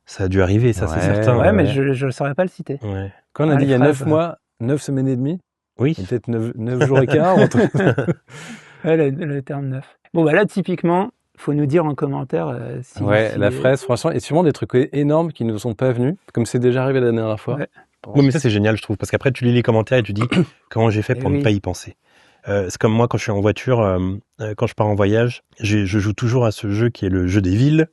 Ça a dû arriver, ça, c'est certain. Ouais, mais je ne saurais pas le citer. Ouais. Quand on a dit il y a 9 mois, 9 semaines et demie, oui. Peut-être 9 jours et quart. Ouais, le terme 9. Bon, bah là, typiquement, faut nous dire en commentaire si... la fraise, franchement, et sûrement des trucs énormes qui ne nous sont pas venus, comme c'est déjà arrivé la dernière fois. Ouais. Oui, mais ça, c'est génial, je trouve, parce qu'après, tu lis les commentaires et tu dis comment j'ai fait pour ne pas y penser. C'est comme moi, quand je suis en voiture, quand je pars en voyage, je joue toujours à ce jeu qui est le jeu des villes.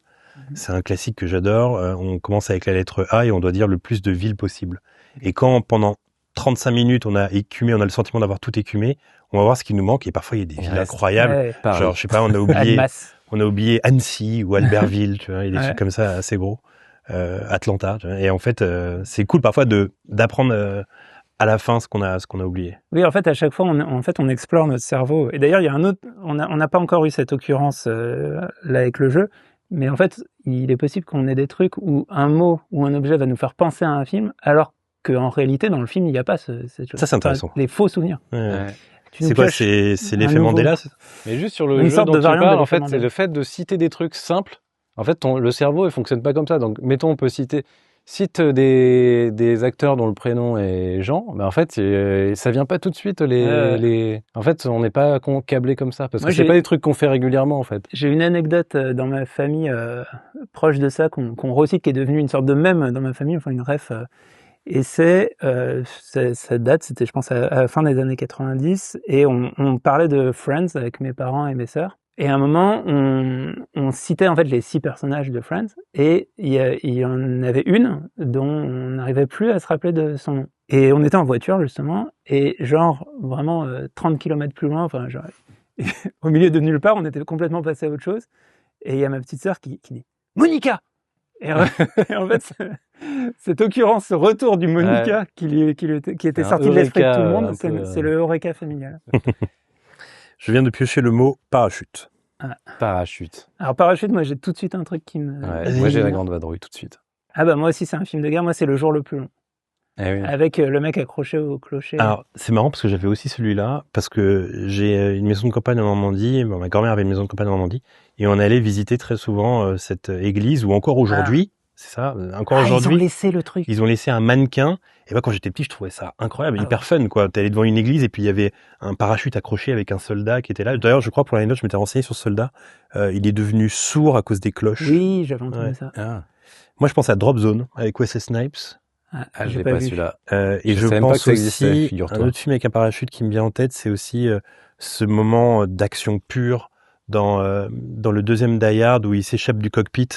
C'est un classique que j'adore. On commence avec la lettre A et on doit dire le plus de villes possible. Et quand, pendant 35 minutes, on a écumé, on a le sentiment d'avoir tout écumé, on va voir ce qui nous manque. Et parfois, il y a des villes incroyables. Ouais, genre, je sais pas, on a oublié Annecy ou Albertville, tu vois, il y a des trucs comme ça assez gros. Atlanta, tu vois. Et en fait, c'est cool parfois d'apprendre à la fin ce qu'on a oublié. Oui, en fait, à chaque fois, on explore notre cerveau. Et d'ailleurs, il y a un autre, on n'a pas encore eu cette occurrence là avec le jeu, mais en fait, il est possible qu'on ait des trucs où un mot ou un objet va nous faire penser à un film, alors qu'en réalité, dans le film, il n'y a pas cette chose. Ça, c'est intéressant. Les faux souvenirs. Ouais. C'est quoi, c'est l'effet Mandela? Mais juste sur le jeu dont tu parles, en fait, c'est le fait de citer des trucs simples. En fait, le cerveau, il fonctionne pas comme ça. Donc, mettons, on peut cite des acteurs dont le prénom est Jean, mais en fait, ça vient pas tout de suite En fait, on n'est pas câblé comme ça, parce que c'est pas des trucs qu'on fait régulièrement, en fait. J'ai une anecdote dans ma famille proche de ça, qu'on recite, qui est devenue une sorte de mème dans ma famille, enfin une ref. Et ça date, c'était je pense à la fin des années 90, et on parlait de Friends avec mes parents et mes sœurs. Et à un moment, on citait en fait les 6 personnages de Friends, et il y en avait une dont on n'arrivait plus à se rappeler de son nom. Et on était en voiture justement, et genre vraiment 30 km plus loin, enfin genre au milieu de nulle part, on était complètement passé à autre chose. Et il y a ma petite sœur qui dit « Monica !» Et en fait, cette occurrence, ce retour du Monica qui était sorti de l'esprit de tout le monde, c'est le Eureka familial. Je viens de piocher le mot parachute. Ah. Parachute. Alors parachute, moi j'ai tout de suite un truc qui me... moi j'ai La Grande Vadrouille tout de suite. Ah bah moi aussi c'est un film de guerre, moi c'est Le Jour le plus long. Eh oui. Avec le mec accroché au clocher. Alors c'est marrant parce que j'avais aussi celui-là, parce que j'ai une maison de campagne en Normandie, ma grand-mère avait une maison de campagne en Normandie, et on allait visiter très souvent cette église, ou encore aujourd'hui, c'est ça, encore aujourd'hui. Ils ont laissé le truc. Ils ont laissé un mannequin. Et moi, quand j'étais petit, je trouvais ça incroyable, hyper fun, quoi. T'allais devant une église et puis il y avait un parachute accroché avec un soldat qui était là. D'ailleurs, je crois, pour l'anecdote, je m'étais renseigné sur ce soldat. Il est devenu sourd à cause des cloches. Oui, j'avais entendu ça. Ah. Moi, je pense à Drop Zone avec Wesley Snipes. Je l'ai pas celui-là. Et je pense aussi, un autre film avec un parachute qui me vient en tête, c'est aussi ce moment d'action pure dans le deuxième Die Hard où il s'échappe du cockpit.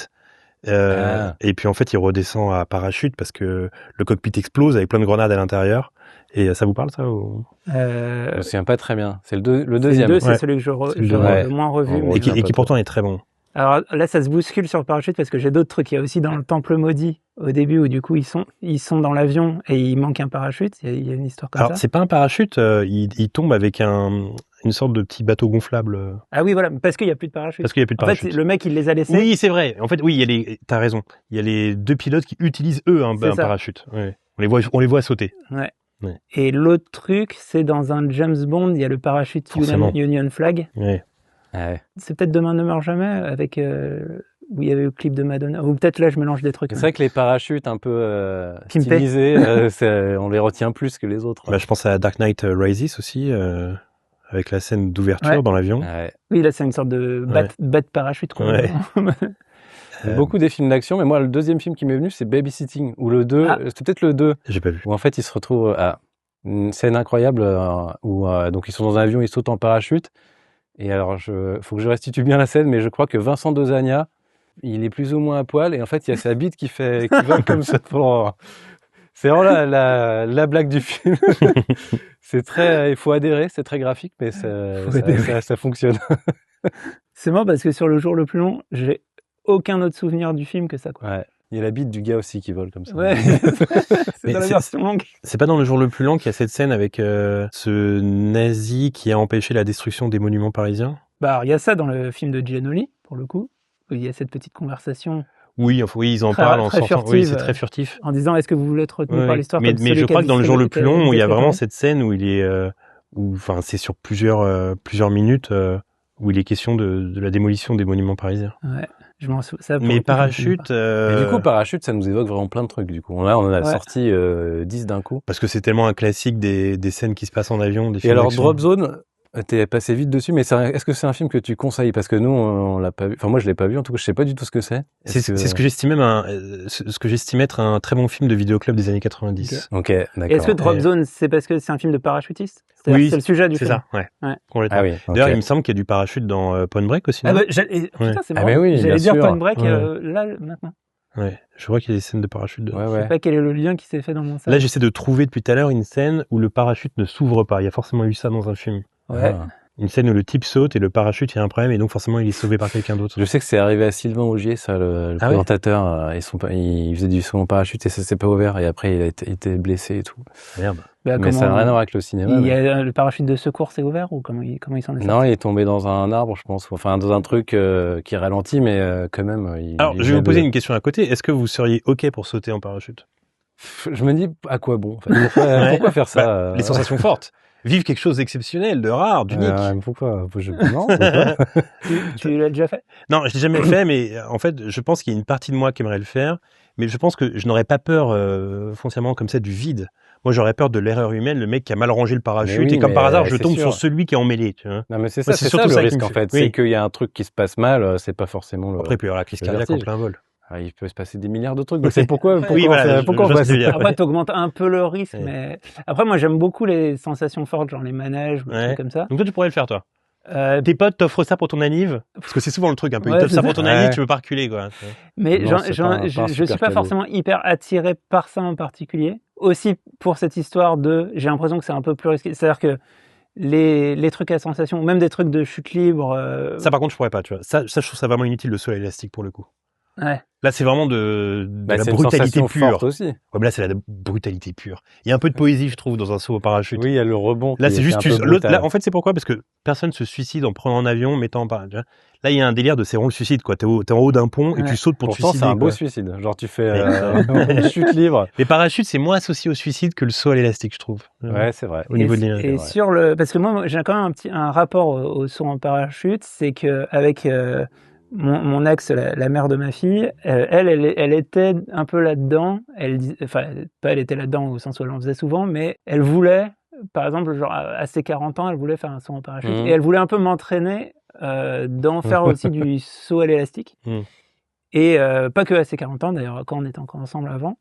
Et puis en fait il redescend à parachute parce que le cockpit explose avec plein de grenades à l'intérieur. Et ça vous parle ça ou... Je me souviens pas très bien. C'est le deuxième. C'est celui que je le moins revu. Et qui pourtant est très bon. Alors là ça se bouscule sur le parachute parce que j'ai d'autres trucs. Il y a aussi dans le Temple maudit au début où du coup ils sont dans l'avion et il manque un parachute. Il y a une histoire comme ça. Alors c'est pas un parachute, il tombe avec une sorte de petit bateau gonflable. Ah oui, voilà, parce qu'il y a plus de parachute. Parce qu'il y a plus de parachute. En fait, le mec, il les a laissés. Oui, c'est vrai. En fait, oui, t'as raison. Il y a les 2 pilotes qui utilisent eux un parachute. Ouais. On les voit sauter. Ouais. Et l'autre truc, c'est dans un James Bond, il y a le parachute Union Flag. Ouais. C'est peut-être Demain ne meurt jamais avec où il y avait le clip de Madonna. Ou peut-être là, je mélange des trucs. C'est vrai que les parachutes un peu stylisés, on les retient plus que les autres. Bah, je pense à Dark Knight Rises aussi. Avec la scène d'ouverture dans l'avion. Oui, là, c'est une sorte de bat parachute. Beaucoup des films d'action, mais moi, le deuxième film qui m'est venu, c'est Babysitting, ou le 2, c'était peut-être le 2. J'ai pas vu. Où en fait, ils se retrouvent à une scène incroyable où donc ils sont dans un avion, ils sautent en parachute. Et alors, faut que je restitue bien la scène, mais je crois que Vincent Dosagna, il est plus ou moins à poil, et en fait, il y a sa bite qui vole comme ça pour... C'est vraiment la blague du film. Il faut adhérer, c'est très graphique, mais ça fonctionne. C'est marrant parce que sur Le Jour le plus long, j'ai aucun autre souvenir du film que ça, quoi. Ouais. Il y a la bite du gars aussi qui vole comme ça. Ouais, c'est dans la version longue. C'est pas dans Le Jour le plus lent qu'il y a cette scène avec ce nazi qui a empêché la destruction des monuments parisiens? Bah, il y a ça dans le film de Giannoli, pour le coup. Où il y a cette petite conversation. Oui, enfin, oui, ils en parlent en sortant. Oui, c'est très furtif. En disant, est-ce que vous voulez être retenu par l'histoire? Mais je crois que dans Le Jour le plus long, il y a vraiment cette scène où il est, enfin, c'est sur plusieurs minutes, où il est question de la démolition des monuments parisiens. Ouais. Je m'en souviens. Ça, mais Parachute. Et du coup, Parachute, ça nous évoque vraiment plein de trucs. Du coup, là, on en a sorti 10 d'un coup. Parce que c'est tellement un classique des scènes qui se passent en avion. Des films et alors, d'action. Drop Zone, t'es passé vite dessus, mais est-ce que c'est un film que tu conseilles? Parce que nous, on l'a pas vu. Enfin, moi, je l'ai pas vu. En tout cas, je sais pas du tout ce que c'est. C'est ce que j'estime être un très bon film de vidéoclub des années 90. Ok, d'accord. Et est-ce que Drop Zone, c'est parce que c'est un film de parachutiste? Oui, c'est le sujet du film. C'est ça, ouais. Complètement. Ah oui. D'ailleurs, il me semble qu'il y a du parachute dans Point Break aussi. Ah bah, putain, c'est marrant. Ah, mais oui, j'allais dire sûr. Point Break là maintenant. Ouais, je vois qu'il y a des scènes de parachute dedans. Je sais pas quel est le lien qui s'est fait dans mon cerveau. Là, j'essaie de trouver depuis tout à l'heure une scène où le parachute ne s'ouvre pas. Il y a forcément eu ça dans un film. Ouais. Une scène où le type saute et le parachute, il y a un problème et donc forcément il est sauvé par quelqu'un d'autre. Je sais que c'est arrivé à Sylvain Augier, ça, le présentateur. Il faisait du saut en parachute et ça s'est pas ouvert et après il a été blessé et tout. Merde. Bah, mais ça n'a rien à voir avec le cinéma. Le parachute de secours s'est ouvert ou comment ils s'en est sorti? Non, il est tombé dans un arbre, je pense. Enfin, dans un truc qui ralentit, mais quand même. Alors, je vais vous poser une question à côté. Est-ce que vous seriez OK pour sauter en parachute? Je me dis, à quoi bon en fait pourquoi faire ça Les sensations fortes. Vivre quelque chose d'exceptionnel, de rare, d'unique. Pourquoi Non, tu l'as déjà fait? Non, je l'ai jamais fait, mais en fait, je pense qu'il y a une partie de moi qui aimerait le faire. Mais je pense que je n'aurais pas peur foncièrement comme ça du vide. Moi, j'aurais peur de l'erreur humaine, le mec qui a mal rangé le parachute et comme par hasard, je tombe sur celui qui est emmêlé. Tu vois. Non, mais c'est ça, c'est surtout ça le risque en fait. C'est qu'il y a un truc qui se passe mal, c'est pas forcément le. Après, il peut y avoir la crise cardiaque en plein vol. Ah, il peut se passer des milliards de trucs. Donc c'est pourquoi Après, t'augmentes un peu le risque, mais après, moi, j'aime beaucoup les sensations fortes, genre les manèges, des trucs comme ça. Donc toi, tu pourrais le faire, toi. Tes potes t'offrent ça pour ton anniv, parce que c'est souvent le truc un peu. Ils t'offrent ça pour ton anniv, tu veux pas reculer, quoi. Mais je suis pas forcément hyper attiré par ça en particulier. Aussi pour cette histoire j'ai l'impression que c'est un peu plus risqué. C'est-à-dire que les trucs à sensation, même des trucs de chute libre. Ça, par contre, je pourrais pas, tu vois. Ça, je trouve ça vraiment inutile, le saut à l'élastique, pour le coup. Ouais. Là, c'est vraiment de la brutalité pure. Aussi. Ouais, mais là, c'est la brutalité pure. Il y a un peu de poésie, je trouve, dans un saut au parachute. Oui, il y a le rebond. Là, c'est juste là, en fait, c'est pourquoi? Parce que personne se suicide en prenant un avion, mettant en parachute. Là, il y a un délire de c'est vraiment le suicide, quoi. T'es en haut d'un pont et tu sautes pour te suicider. C'est un beau suicide. Genre, tu fais une chute libre. Les parachutes, c'est moins associé au suicide que le saut à l'élastique, je trouve. Ouais, c'est vrai. Au niveau de l'énergie. Et sur parce que moi, j'ai quand même un rapport au saut en parachute, c'est que avec mon ex, la mère de ma fille, elle était un peu là-dedans. Elle était là-dedans au sens où elle en faisait souvent, mais elle voulait, par exemple, genre à ses 40 ans, elle voulait faire un saut en parachute et elle voulait un peu m'entraîner d'en faire aussi du saut à l'élastique. Et pas que à ses 40 ans, d'ailleurs, quand on était encore ensemble avant.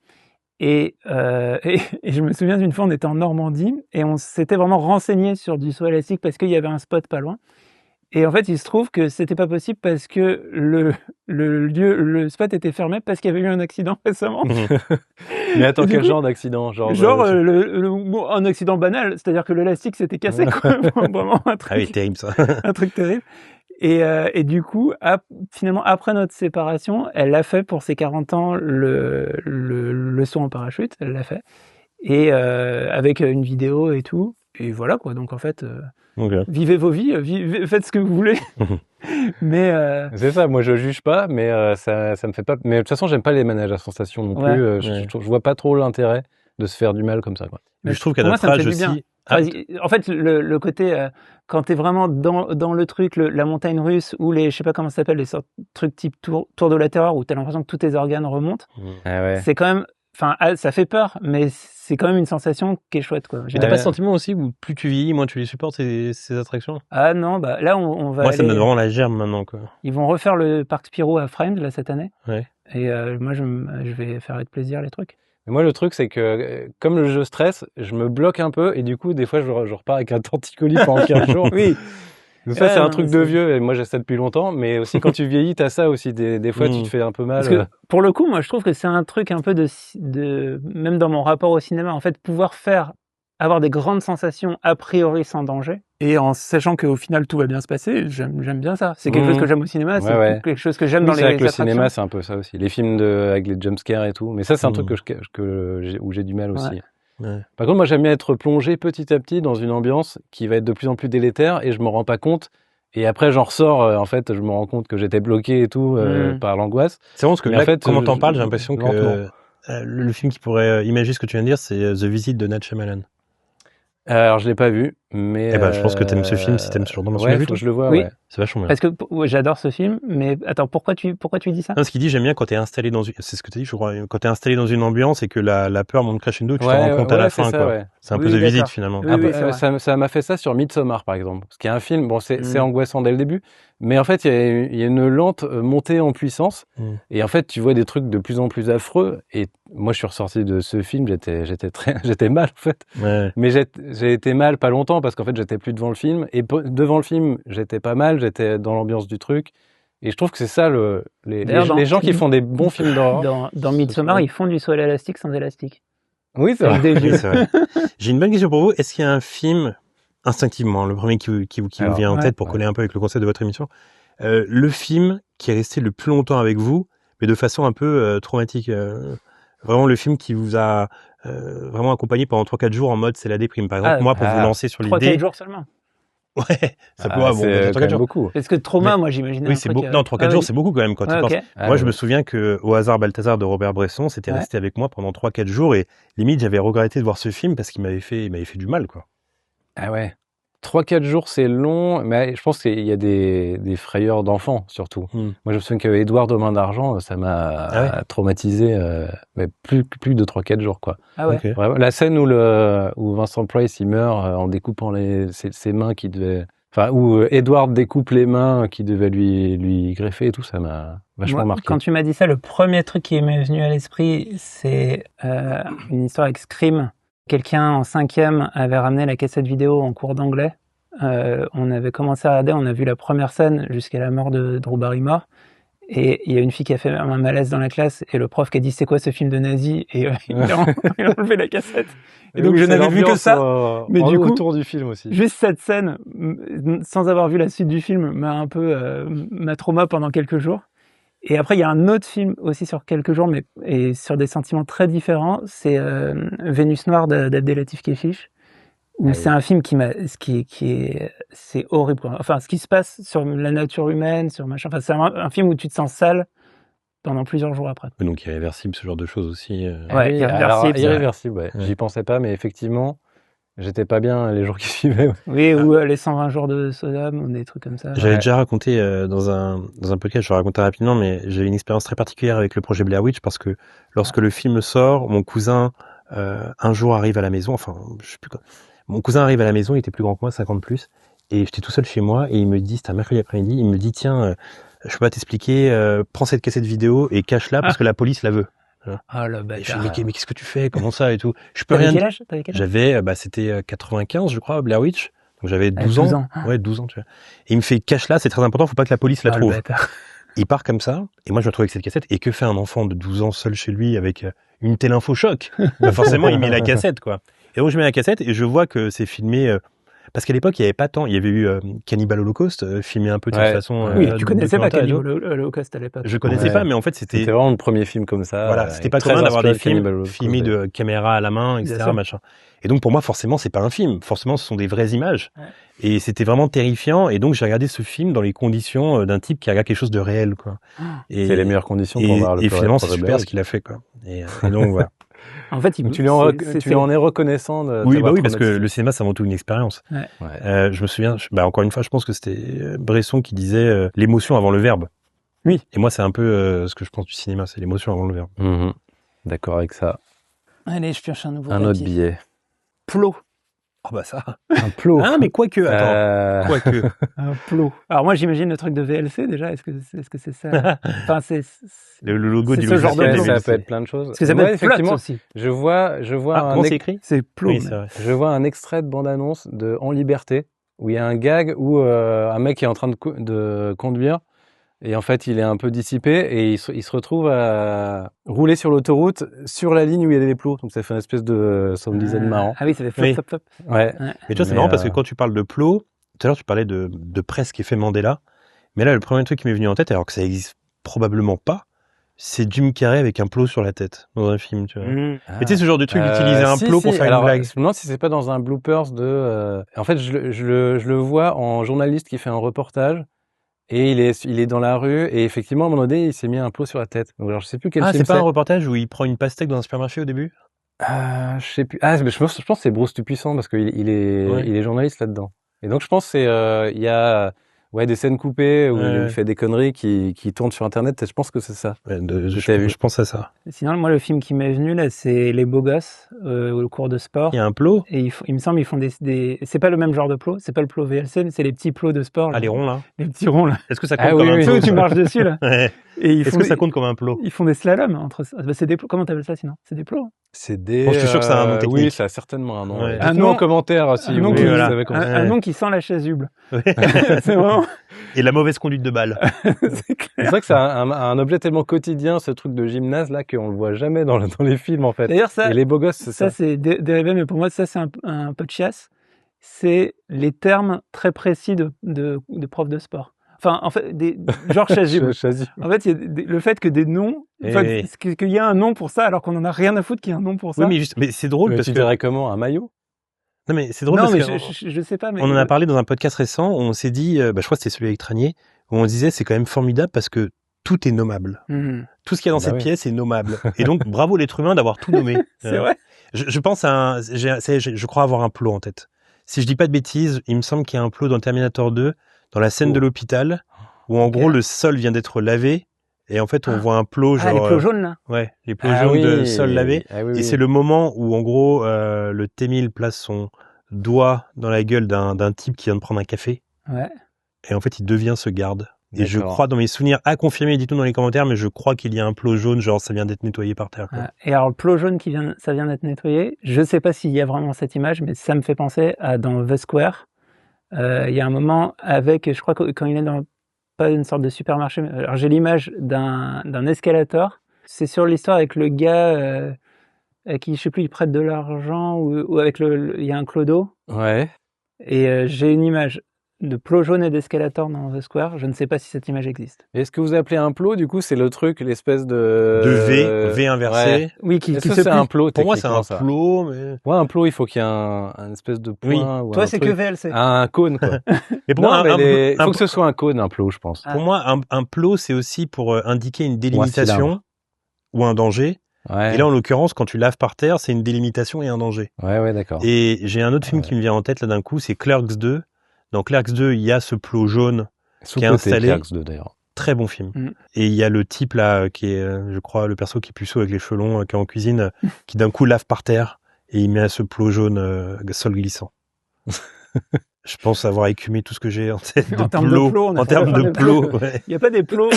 Et je me souviens d'une fois, on était en Normandie et on s'était vraiment renseigné sur du saut à l'élastique parce qu'il y avait un spot pas loin. Et en fait, il se trouve que c'était pas possible parce que le spot était fermé parce qu'il y avait eu un accident récemment. Mais attends, quel genre d'accident? Un accident banal, c'est-à-dire que l'élastique s'était cassé, quoi. Vraiment un truc. Ah oui, terrible ça. Un truc terrible. Et du coup, finalement, après notre séparation, elle l'a fait pour ses 40 ans, le saut en parachute, elle l'a fait. Et avec une vidéo et tout. Et voilà, quoi. Donc, en fait, vivez vos vies, faites ce que vous voulez. Mais c'est ça, moi, je juge pas, mais ça me fait pas... Mais de toute façon, j'aime pas les manèges à sensation non plus. Je vois pas trop l'intérêt de se faire du mal comme ça, quoi. Mais je trouve qu'à notre âge aussi... En fait, le côté, quand t'es vraiment dans le truc, la montagne russe, ou je sais pas comment ça s'appelle, les sortes de trucs type tour de la terreur, où t'as l'impression que tous tes organes remontent, c'est quand même, ça fait peur, mais c'est quand même une sensation qui est chouette, quoi. Mais t'as pas ce sentiment aussi où plus tu vieillis, moins tu les supportes, ces attractions? Ah non, bah là, on va Moi, ça me donne vraiment la germe maintenant, quoi. Ils vont refaire le parc Spirou à Friends, là, cette année. Ouais. Et moi, je vais faire avec plaisir les trucs. Mais moi, le truc, c'est que comme le jeu stresse, je me bloque un peu et du coup, des fois, je repars avec un torticolis pendant 15 jours. Oui. Donc ça, c'est un truc de vieux et moi, j'ai ça depuis longtemps. Mais aussi, quand tu vieillis, t'as ça aussi. Des fois, tu te fais un peu mal. Parce que, pour le coup, moi, je trouve que c'est un truc un peu même dans mon rapport au cinéma, en fait, avoir des grandes sensations a priori sans danger. et en sachant qu'au final tout va bien se passer, j'aime bien ça. C'est quelque chose que j'aime au cinéma, c'est quelque chose que j'aime dans les avec attractions. Le cinéma, c'est un peu ça aussi. Les films avec les jumpscares et tout. Mais ça, c'est un truc où j'ai du mal aussi. Ouais. Par contre, moi, j'aime bien être plongé petit à petit dans une ambiance qui va être de plus en plus délétère et je me rends pas compte. Et après, j'en ressors, en fait, je me rends compte que j'étais bloqué et tout par l'angoisse. C'est vraiment parce que mais là, en fait, comment t'en parles, j'ai l'impression que le film qui pourrait imaginer ce que tu viens de dire, c'est The Visit de Night Shyamalan. Alors, je l'ai pas vu, mais... je pense que t'aimes ce film si t'aimes ce genre d'ambiance. Ouais, faut que je le vois, ouais. C'est vachement bien. Parce que j'adore ce film, mais attends, pourquoi tu dis ça? Non, ce qu'il dit, j'aime bien quand t'es installé dans une... C'est ce que t'as dit, je crois. Quand t'es installé dans une ambiance et que la peur monte crescendo, tu te rends compte à la fin, quoi. Ouais. C'est un peu The Visit, finalement. Ça m'a fait ça sur Midsommar, par exemple. Ce qui est un film, bon, c'est angoissant dès le début, mais en fait, il y a une lente montée en puissance, et en fait, tu vois des trucs de plus en plus affreux, et moi, je suis ressorti de ce film, j'étais mal, en fait. Ouais. Mais j'ai été mal pas longtemps, parce qu'en fait, j'étais plus devant le film, et devant le film, j'étais pas mal, j'étais dans l'ambiance du truc. Et je trouve que c'est ça, les gens qui font des bons films d'horreur. Dans Midsommar, ils font du saut à l'élastique sans élastique. Oui, c'est vrai. C'est vrai. J'ai une bonne question pour vous. Est-ce qu'il y a un film, instinctivement, le premier qui vous vient en tête pour coller un peu avec le concept de votre émission, le film qui est resté le plus longtemps avec vous, mais de façon un peu traumatique, vraiment le film qui vous a vraiment accompagné pendant 3-4 jours en mode c'est la déprime. Par exemple, moi, pour vous lancer sur l'idée... 3-4 jours seulement. Ouais, ça peut avoir 3-4 jours. Beaucoup. Parce que trauma, moi j'imaginais. Oui, c'est beaucoup. Non, 3-4 jours, c'est beaucoup quand même quand tu penses. Moi, je me souviens que Au hasard Balthazar de Robert Bresson, c'était resté avec moi pendant 3-4 jours et limite j'avais regretté de voir ce film parce qu'il m'avait fait du mal, quoi. Ah ouais. 3-4 jours, c'est long, mais je pense qu'il y a des frayeurs d'enfants, surtout. Moi, je me souviens qu'Édouard de Main d'Argent, ça m'a traumatisé, mais plus de 3-4 jours, quoi. Ah ouais. Okay. Vraiment, la scène où Vincent Price, il meurt en découpant ses mains qui devaient... Enfin, où Edward découpe les mains qui devaient lui greffer et tout, ça m'a vachement marqué. Quand tu m'as dit ça, le premier truc qui m'est venu à l'esprit, c'est une histoire avec Scream. Quelqu'un en 5e avait ramené la cassette vidéo en cours d'anglais. On avait commencé à regarder, on a vu la première scène jusqu'à la mort de Drew Barrymore. Et il y a une fille qui a fait un malaise dans la classe et le prof qui a dit c'est quoi ce film de nazi, et il a enlevé la cassette. Et donc je n'avais vu que ça, mais du coup autour du film aussi. Juste cette scène, sans avoir vu la suite du film, m'a un peu m'a trauma pendant quelques jours. Et après il y a un autre film aussi sur quelques jours, mais et sur des sentiments très différents, c'est Vénus Noire d'Abdelatif Kechiche. Où c'est un film c'est horrible. Enfin, ce qui se passe sur la nature humaine, sur machin. Enfin, c'est un film où tu te sens sale pendant plusieurs jours après. Donc irréversible, ce genre de choses aussi. Ouais, irréversible. Ouais. J'y pensais pas, mais effectivement, j'étais pas bien les jours qui suivaient. Oui, ou les 120 jours de Sodome, ou des trucs comme ça. J'avais déjà raconté dans un podcast, je vais raconter rapidement, mais j'ai une expérience très particulière avec le projet Blair Witch parce que lorsque le film sort, mon cousin un jour arrive à la maison. Enfin, je sais plus quoi. Mon cousin arrive à la maison, il était plus grand que moi, 50 plus, et j'étais tout seul chez moi, et il me dit, c'était un mercredi après-midi, il me dit, tiens, je peux pas t'expliquer, prends cette cassette vidéo et cache-la parce que la police la veut. Ah, le bâtard. Et je dis, mais qu'est-ce que tu fais? Comment ça et tout? Je peux rien. T'avais quel âge? J'avais, c'était 95, je crois, Blair Witch. Donc j'avais 12 ans. Ouais, 12 ans, tu vois. Et il me fait, cache-la, c'est très important, faut pas que la police la trouve. Il part comme ça, et moi je me retrouve avec cette cassette, et que fait un enfant de 12 ans seul chez lui avec une telle info choc? Bah forcément, il met la cassette, quoi. Et donc je mets la cassette et je vois que c'est filmé parce qu'à l'époque il y avait pas tant, il y avait eu Cannibal Holocaust filmé un peu de cette façon. Oui, tu connaissais pas Cannibal Holocaust à l'époque. Je connaissais pas, mais en fait c'était vraiment le premier film comme ça. Voilà, c'était pas commun d'avoir des films filmés de caméra à la main, etc. machin. Et donc pour moi forcément c'est pas un film, forcément ce sont des vraies images. Ouais. Et c'était vraiment terrifiant. Et donc j'ai regardé ce film dans les conditions d'un type qui regarde quelque chose de réel, quoi. Et c'est les meilleures conditions pour voir le. Et finalement c'est super ce qu'il a fait, quoi. Et donc voilà. En fait, tu lui en es reconnaissant de oui, bah oui, parce que le cinéma, c'est avant tout une expérience. Ouais. Je me souviens, encore une fois, je pense que c'était Bresson qui disait l'émotion avant le verbe. Oui. Et moi, c'est un peu ce que je pense du cinéma, c'est l'émotion avant le verbe. Mmh. D'accord avec ça. Allez, je pioche un nouveau papier. Autre billet. Plot. Oh bah ça. Un plot. Ah mais quoique, attends. Quoique. Un plot. Alors moi j'imagine le truc de VLC déjà. Est-ce que c'est ça? Enfin c'est le logo du ce genre de plot. Ça peut être plein de choses. Parce que ça peut être effectivement aussi. Je vois comment c'est écrit? C'est plot. Oui, c'est vrai. Je vois un extrait de bande-annonce de En Liberté où il y a un gag où un mec est en train de conduire Et en fait, il est un peu dissipé et il se retrouve à rouler sur l'autoroute sur la ligne où il y a des plots. Donc ça fait une espèce de sound design marrant. Ah oui, ça fait flop, Oui. flop, flop. Ouais. Mais tu vois, c'est marrant parce que quand tu parles de plots, tout à l'heure tu parlais de presque effet Mandela. Mais là, le premier truc qui m'est venu en tête, alors que ça existe probablement pas, c'est Jim Carrey avec un plot sur la tête dans un film, tu vois. Mais tu sais, ce genre de truc d'utiliser un plot pour faire une blague. Je me demande si c'est pas dans un bloopers de. En fait, je le vois en journaliste qui fait un reportage et il est dans la rue et effectivement à un moment donné il s'est mis un plot sur la tête. Donc alors je sais plus quel film c'est pas un reportage où il prend une pastèque dans un supermarché au début? Je sais plus. Mais je pense que c'est Bruce Dupuissant parce qu'il est journaliste là-dedans. Et donc je pense que c'est il y a des scènes coupées où il fait des conneries qui tournent sur internet et je pense que c'est ça. Je pense à ça. Sinon, moi, le film qui m'est venu là, c'est Les Beaux Gosses, au cours de sport. Il y a un plot. Et il me semble ils font des... C'est pas le même genre de plot, c'est pas le plot VLC, mais c'est les petits plots de sport. Ah, les ronds là. Les petits ronds là. Est-ce que ça compte comme un plot? Tu marches dessus là. Est-ce que ça compte comme un plot? Ils font des slaloms entre. C'est des plots. Comment t'appelles ça sinon? C'est des plots. C'est des. Bon, je suis sûr que ça a un nom technique. Oui, ça a certainement un nom. Ouais. Un nom en commentaire si vous savez comment ça. Un nom qui sent la chasuble. C'est vraiment. Et la mauvaise conduite de balle. C'est vrai que c'est un objet tellement quotidien, ce truc de gymnase là, qu'on le voit jamais dans les films en fait. D'ailleurs, ça. Et les beaux gosses, c'est ça. Ça, c'est dérivé, mais pour moi, ça, c'est un peu de chiasse. C'est les termes très précis de profs de sport. Enfin, en fait, genre chasuble. En fait, il y a le fait que des noms, qu'il y a un nom pour ça, alors qu'on en a rien à foutre qu'il y ait un nom pour ça. Oui, mais c'est drôle parce que. Tu dirais comment, un maillot? Non, mais c'est drôle parce que. Je sais pas, mais. On en a parlé dans un podcast récent, où on s'est dit, je crois que c'était celui avec Tranier, où on disait c'est quand même formidable parce que tout est nommable. Tout ce qu'il y a dans cette pièce est nommable. Et donc, bravo l'être humain d'avoir tout nommé. C'est vrai. Je pense je crois avoir un plot en tête. Si je dis pas de bêtises, il me semble qu'il y a un plot dans Terminator 2, dans la scène de l'hôpital, où en gros le sol vient d'être lavé, et en fait on voit un plot genre... les plots jaunes là. Ouais, les plots jaunes de sol lavé. Et c'est le moment où en gros le T-1000 place son doigt dans la gueule d'un type qui vient de prendre un café. Ouais. Et en fait il devient ce garde. Et je crois dans mes souvenirs, à confirmer, dites-nous dans les commentaires, mais je crois qu'il y a un plot jaune, genre ça vient d'être nettoyé par terre. Quoi. Et alors le plot jaune ça vient d'être nettoyé, je sais pas s'il y a vraiment cette image, mais ça me fait penser à dans The Square. Il y a un moment avec, je crois que quand il est dans pas une sorte de supermarché, alors j'ai l'image d'un escalator. C'est sur l'histoire avec le gars à qui je sais plus il prête de l'argent ou avec il y a un clodo. Ouais. Et j'ai une image de plot jaune et d'escalator dans The Square. Je ne sais pas si cette image existe. Est-ce que vous appelez un plot, du coup, c'est le truc, l'espèce de V inversé. Ouais. Oui, qui c'est un plot. Pour moi, c'est un plot, mais... Ouais, un plot, il faut qu'il y ait un espèce de point. Oui. Toi, c'est que VLC. Un cône, quoi. Mais pour moi, il faut que ce soit un cône, un plot, je pense. Pour moi, un plot, c'est aussi pour indiquer une délimitation ou un danger. Ouais. Et là, en l'occurrence, quand tu laves par terre, c'est une délimitation et un danger. Ouais, d'accord. Et j'ai un autre film qui me vient en tête, là, d'un coup, c'est Clerks 2. Dans Clerks 2, il y a ce plot jaune qui est installé. Clerks 2, d'ailleurs. Très bon film. Et il y a le type là, qui est, je crois, le perso qui est puceau avec les cheveux longs, qui est en cuisine, qui d'un coup lave par terre et il met à ce plot jaune sol glissant. Je pense avoir écumé tout ce que j'ai en tête de plot. En termes de plot. Il n'y a pas des plots.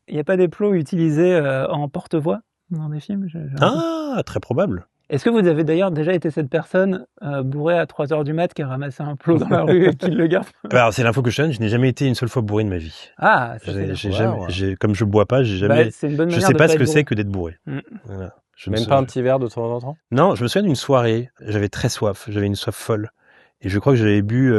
Il n'y a pas des plots utilisés en porte-voix dans des films. Très probable. Est-ce que vous avez d'ailleurs déjà été cette personne bourrée à 3h du mat qui a ramassé un plot dans la rue et qui le garde? Alors, c'est l'info que je donne, je n'ai jamais été une seule fois bourré de ma vie. Ah, ça comme je bois pas, j'ai jamais. C'est une bonne manière je sais pas ce que c'est que d'être bourré. Voilà. Même pas un petit verre de temps en temps? Non, je me souviens d'une soirée, j'avais très soif, j'avais une soif folle. Et je crois que j'avais bu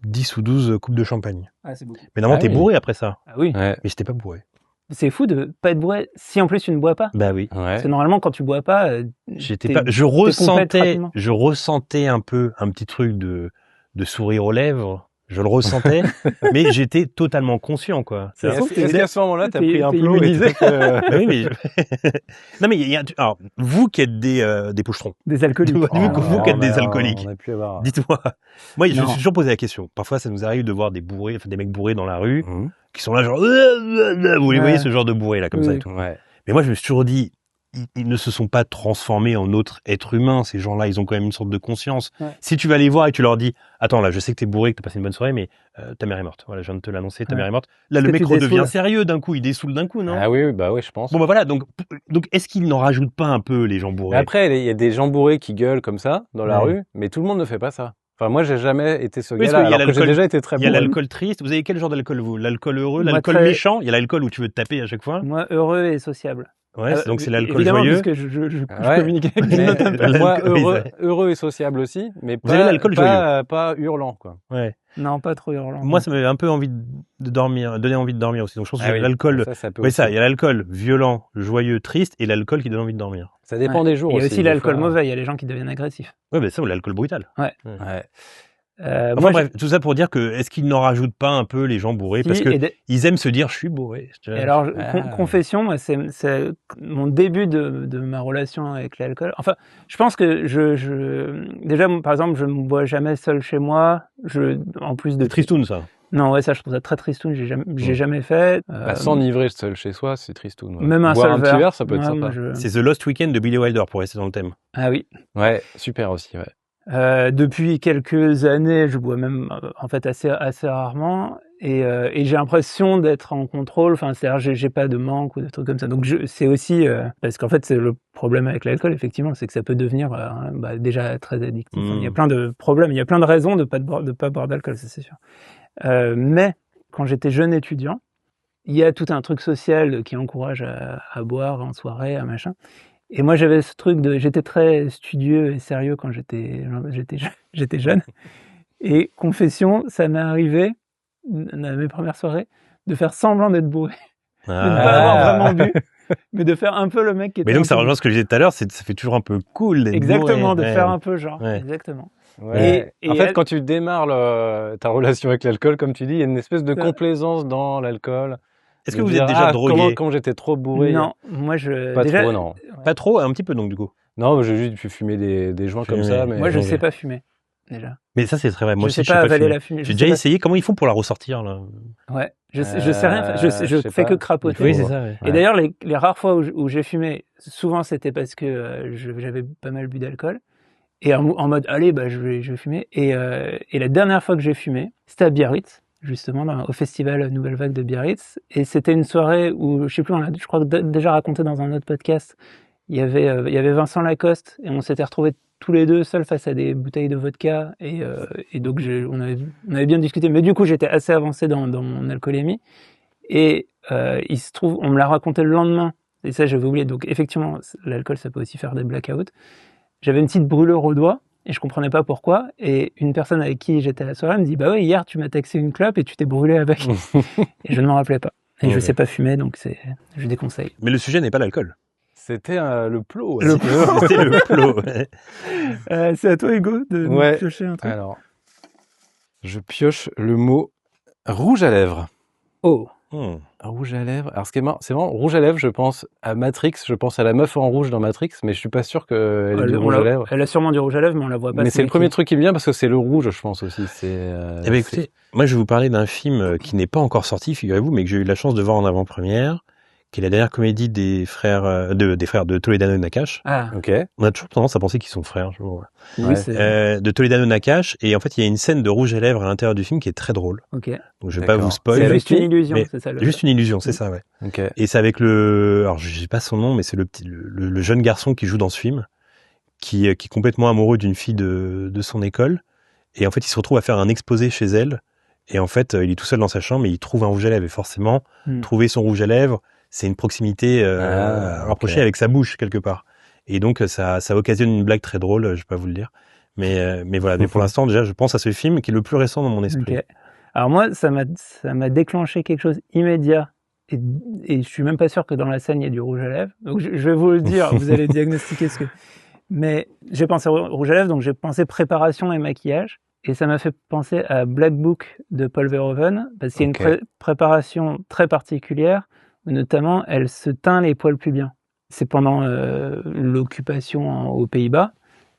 10 ou 12 coupes de champagne. Ah, c'est beaucoup. Mais normalement, t'es bourré après ça. Ah oui. Mais j'étais pas bourré. C'est fou de pas être bourré si en plus tu ne bois pas. Bah oui. Parce que normalement quand tu bois pas, je ressentais un peu un petit truc de sourire aux lèvres. Je le ressentais, mais j'étais totalement conscient, quoi. Est-ce qu'à ce moment-là, t'as pris un plot et oui, mais non, mais alors, vous qui êtes des pochetrons. Des alcooliques. Vous qui êtes des alcooliques. On a pu avoir... Dites-moi. Moi, je me suis toujours posé la question. Parfois, ça nous arrive de voir des bourrés, enfin, des mecs bourrés dans la rue, qui sont là, genre, vous les voyez, ce genre de bourrés, là, comme ça et tout. Ouais. Mais moi, je me suis toujours dit, ils ne se sont pas transformés en autres êtres humains. Ces gens-là, ils ont quand même une sorte de conscience. Ouais. Si tu vas les voir et tu leur dis, attends, là, je sais que t'es bourré, que t'as passé une bonne soirée, mais ta mère est morte. Voilà, je viens de te l'annoncer, ta mère est morte. Là, le mec redevient sérieux d'un coup, il dessoule d'un coup, non? Ah oui, bah oui, je pense. Bon, bah voilà, donc est-ce qu'ils n'en rajoutent pas un peu, les gens bourrés? Mais après, il y a des gens bourrés qui gueulent comme ça, dans la rue, mais tout le monde ne fait pas ça. Enfin, moi, j'ai jamais été ce Oui, gars-là, parce qu'il y a alors que j'ai l'alcool- déjà été très Il y a bourré. l'alcool triste. Vous avez quel genre d'alcool, vous? L'alcool heureux, Moi, l'alcool très- méchant? Il y a l'alcool où tu veux te taper à chaque fois. Moi, heureux et sociable. Ouais, donc c'est l'alcool évidemment, joyeux. puisque je Ouais. communique avec Mais une autre moi, L'alcool, oui, heureux et sociable aussi, mais Vous avez l'alcool pas hurlant, quoi. Ouais. Non, pas trop hurlant. Moi, ça m'avait un peu envie de dormir, donner envie de dormir aussi. Donc je pense que Oui. l'alcool. Ça peut Oui, aussi. ça. Il y a l'alcool violent, joyeux, triste, et l'alcool qui donne envie de dormir. Ça dépend des jours Il y a aussi. aussi des l'alcool fois. mauvais. Il y a les gens qui deviennent agressifs. Ouais, mais ça, ou l'alcool brutal. Ouais. Enfin Moi, bref, tout ça pour dire que est-ce qu'ils n'en rajoutent pas un peu les gens bourrés parce que ils aiment se dire je suis bourré. Et alors, confession, moi, c'est mon début de ma relation avec l'alcool. Enfin, je pense que déjà, par exemple, je me bois jamais seul chez moi. En plus de C'est tristoun ça. Non, ouais, ça, je trouve ça très tristoun. J'ai jamais fait. S'enivrer seul chez soi, c'est tristoun. Ouais. Même un Boire seul un petit verre, ça peut être Ouais, sympa. C'est The Lost Weekend de Billy Wilder pour rester dans le thème. Ah oui. Ouais, super aussi, ouais. Depuis quelques années, je bois même en fait assez rarement et j'ai l'impression d'être en contrôle. Enfin, c'est-à-dire j'ai pas de manque ou de trucs comme ça. Donc c'est aussi parce qu'en fait c'est le problème avec l'alcool effectivement, c'est que ça peut devenir déjà très addictif. Il y a plein de problèmes, il y a plein de raisons de pas boire d'alcool, ça c'est sûr. Mais quand j'étais jeune étudiant, il y a tout un truc social qui encourage à boire en soirée, à machin. Et moi, j'avais ce truc j'étais très studieux et sérieux quand j'étais jeune. Et confession, ça m'est arrivé, dans mes premières soirées, de faire semblant d'être bourré. De ne pas avoir vraiment bu, mais de faire un peu le mec qui était. Mais donc, ça rejoint ce que je disais tout à l'heure, ça fait toujours un peu cool d'être exactement, bourré. de faire un peu genre. Ouais. Exactement. Ouais. En fait, quand tu démarres ta relation avec l'alcool, comme tu dis, il y a une espèce de complaisance dans l'alcool. Est-ce que vous êtes déjà drogué? Quand j'étais trop bourré. Non, moi Pas trop, non. Pas trop, un petit peu donc du coup. Non, j'ai juste pu fumer des joints comme ça. Mais moi, je sais pas fumer déjà. Mais ça c'est très vrai. Moi aussi, je sais pas avaler la fumée. J'ai déjà essayé. Comment ils font pour la ressortir là? Ouais, je sais rien. Je fais que crapoter. Oui, c'est ça. Ouais. Et d'ailleurs, les rares fois où j'ai fumé, souvent c'était parce que j'avais pas mal bu d'alcool. Et en mode, allez, je vais fumer. Et la dernière fois que j'ai fumé, c'était à Biarritz, justement, au festival Nouvelle Vague de Biarritz. Et c'était une soirée où, je crois que déjà raconté dans un autre podcast, il y avait Vincent Lacoste, et on s'était retrouvés tous les deux seuls face à des bouteilles de vodka. Et donc, on avait bien discuté. Mais du coup, j'étais assez avancé dans mon alcoolémie. Et il se trouve, on me l'a raconté le lendemain. Et ça, j'avais oublié. Donc, effectivement, l'alcool, ça peut aussi faire des blackouts. J'avais une petite brûlure au doigt et je comprenais pas pourquoi. Et une personne avec qui j'étais à la soirée me dit bah ouais, hier tu m'as taxé une clope et tu t'es brûlé avec. Et je ne m'en rappelais pas. Et je sais pas fumer, donc je déconseille. Mais le sujet n'est pas l'alcool. C'était le plot. C'était le plot. C'est à toi, Hugo, de piocher un truc. Alors, je pioche le mot rouge à lèvres. Oh. Rouge à lèvres. Alors, c'est vraiment rouge à lèvres, je pense à Matrix, je pense à la meuf en rouge dans Matrix, mais je suis pas sûr qu'elle ait du rouge à lèvres. Elle a sûrement du rouge à lèvres, mais on la voit pas. Mais c'est le premier truc qui me vient parce que c'est le rouge, je pense aussi. Eh bien, écoutez, moi, je vais vous parler d'un film qui n'est pas encore sorti, figurez-vous, mais que j'ai eu la chance de voir en avant-première, qui est la dernière comédie des frères de Toledano et Nakash. Ah, ok. On a toujours tendance à penser qu'ils sont frères. oui, de Toledano et Nakash, et en fait, il y a une scène de rouge à lèvres à l'intérieur du film qui est très drôle. Ok. Donc, je vais pas vous spoil. C'est juste une illusion, c'est ça. Juste une illusion, c'est ça, ouais. Ok. Et c'est avec alors je sais pas son nom, mais c'est le jeune garçon qui joue dans ce film, qui est complètement amoureux d'une fille de son école, et en fait, il se retrouve à faire un exposé chez elle, et en fait, il est tout seul dans sa chambre, et il trouve un rouge à lèvres, et forcément, trouver son rouge à lèvres, c'est une proximité rapprochée avec sa bouche quelque part. Et donc ça occasionne une blague très drôle, je vais pas vous le dire. Mais voilà, mais pour l'instant déjà je pense à ce film qui est le plus récent dans mon esprit. Okay. Alors moi ça m'a déclenché quelque chose immédiat et je suis même pas sûr que dans la scène il y ait du rouge à lèvres. Donc je vais vous le dire, vous allez diagnostiquer ce que. Mais j'ai pensé rouge à lèvres, donc j'ai pensé préparation et maquillage. Et ça m'a fait penser à Black Book de Paul Verhoeven, parce qu'il y a une préparation très particulière, où notamment elle se teint les poils pubiens. C'est pendant l'occupation aux Pays-Bas,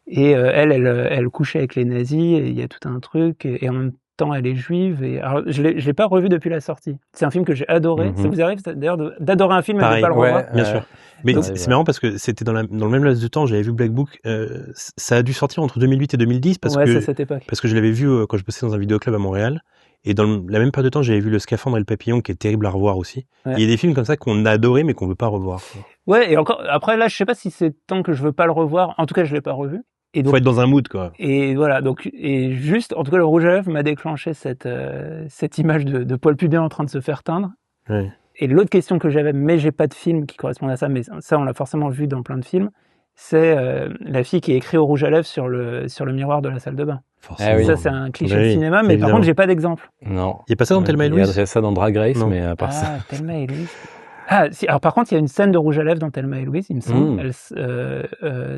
et elle couchait avec les nazis, et il y a tout un truc, et en même temps elle est juive. Et alors, je l'ai pas revu depuis la sortie. C'est un film que j'ai adoré. Ça vous arrive d'ailleurs d'adorer un film et de ne pas le revoir? Bien sûr. Mais c'est marrant parce que c'était dans le même laps de temps, j'avais vu Black Book, ça a dû sortir entre 2008 et 2010 parce que c'est cette époque. Parce que je l'avais vu quand je bossais dans un vidéoclub à Montréal, et dans la même période de temps, j'avais vu Le Scaphandre et le Papillon qui est terrible à revoir aussi. Ouais. Il y a des films comme ça qu'on a adoré mais qu'on veut pas revoir. Ouais, et encore après là, je sais pas si c'est tant que je veux pas le revoir, en tout cas, je l'ai pas revu. Et donc, faut être dans un mood, quoi. Et voilà, donc, et juste, en tout cas, le rouge à lèvres m'a déclenché cette image de Paul Pubien en train de se faire teindre. Ouais. Et l'autre question que j'avais, mais j'ai pas de film qui correspond à ça, mais ça, on l'a forcément vu dans plein de films, c'est la fille qui écrit au rouge à lèvres sur le miroir de la salle de bain. Ah oui. Ça, c'est un cliché de cinéma, mais évidemment. par contre, j'ai pas d'exemple. Non. Il y a pas ça dans Thelma et Louise? Il y a ça dans Drag Race, mais à part ça. Thelma et Louise. Ah, si, alors par contre, il y a une scène de rouge à lèvres dans Thelma et Louise, il me semble.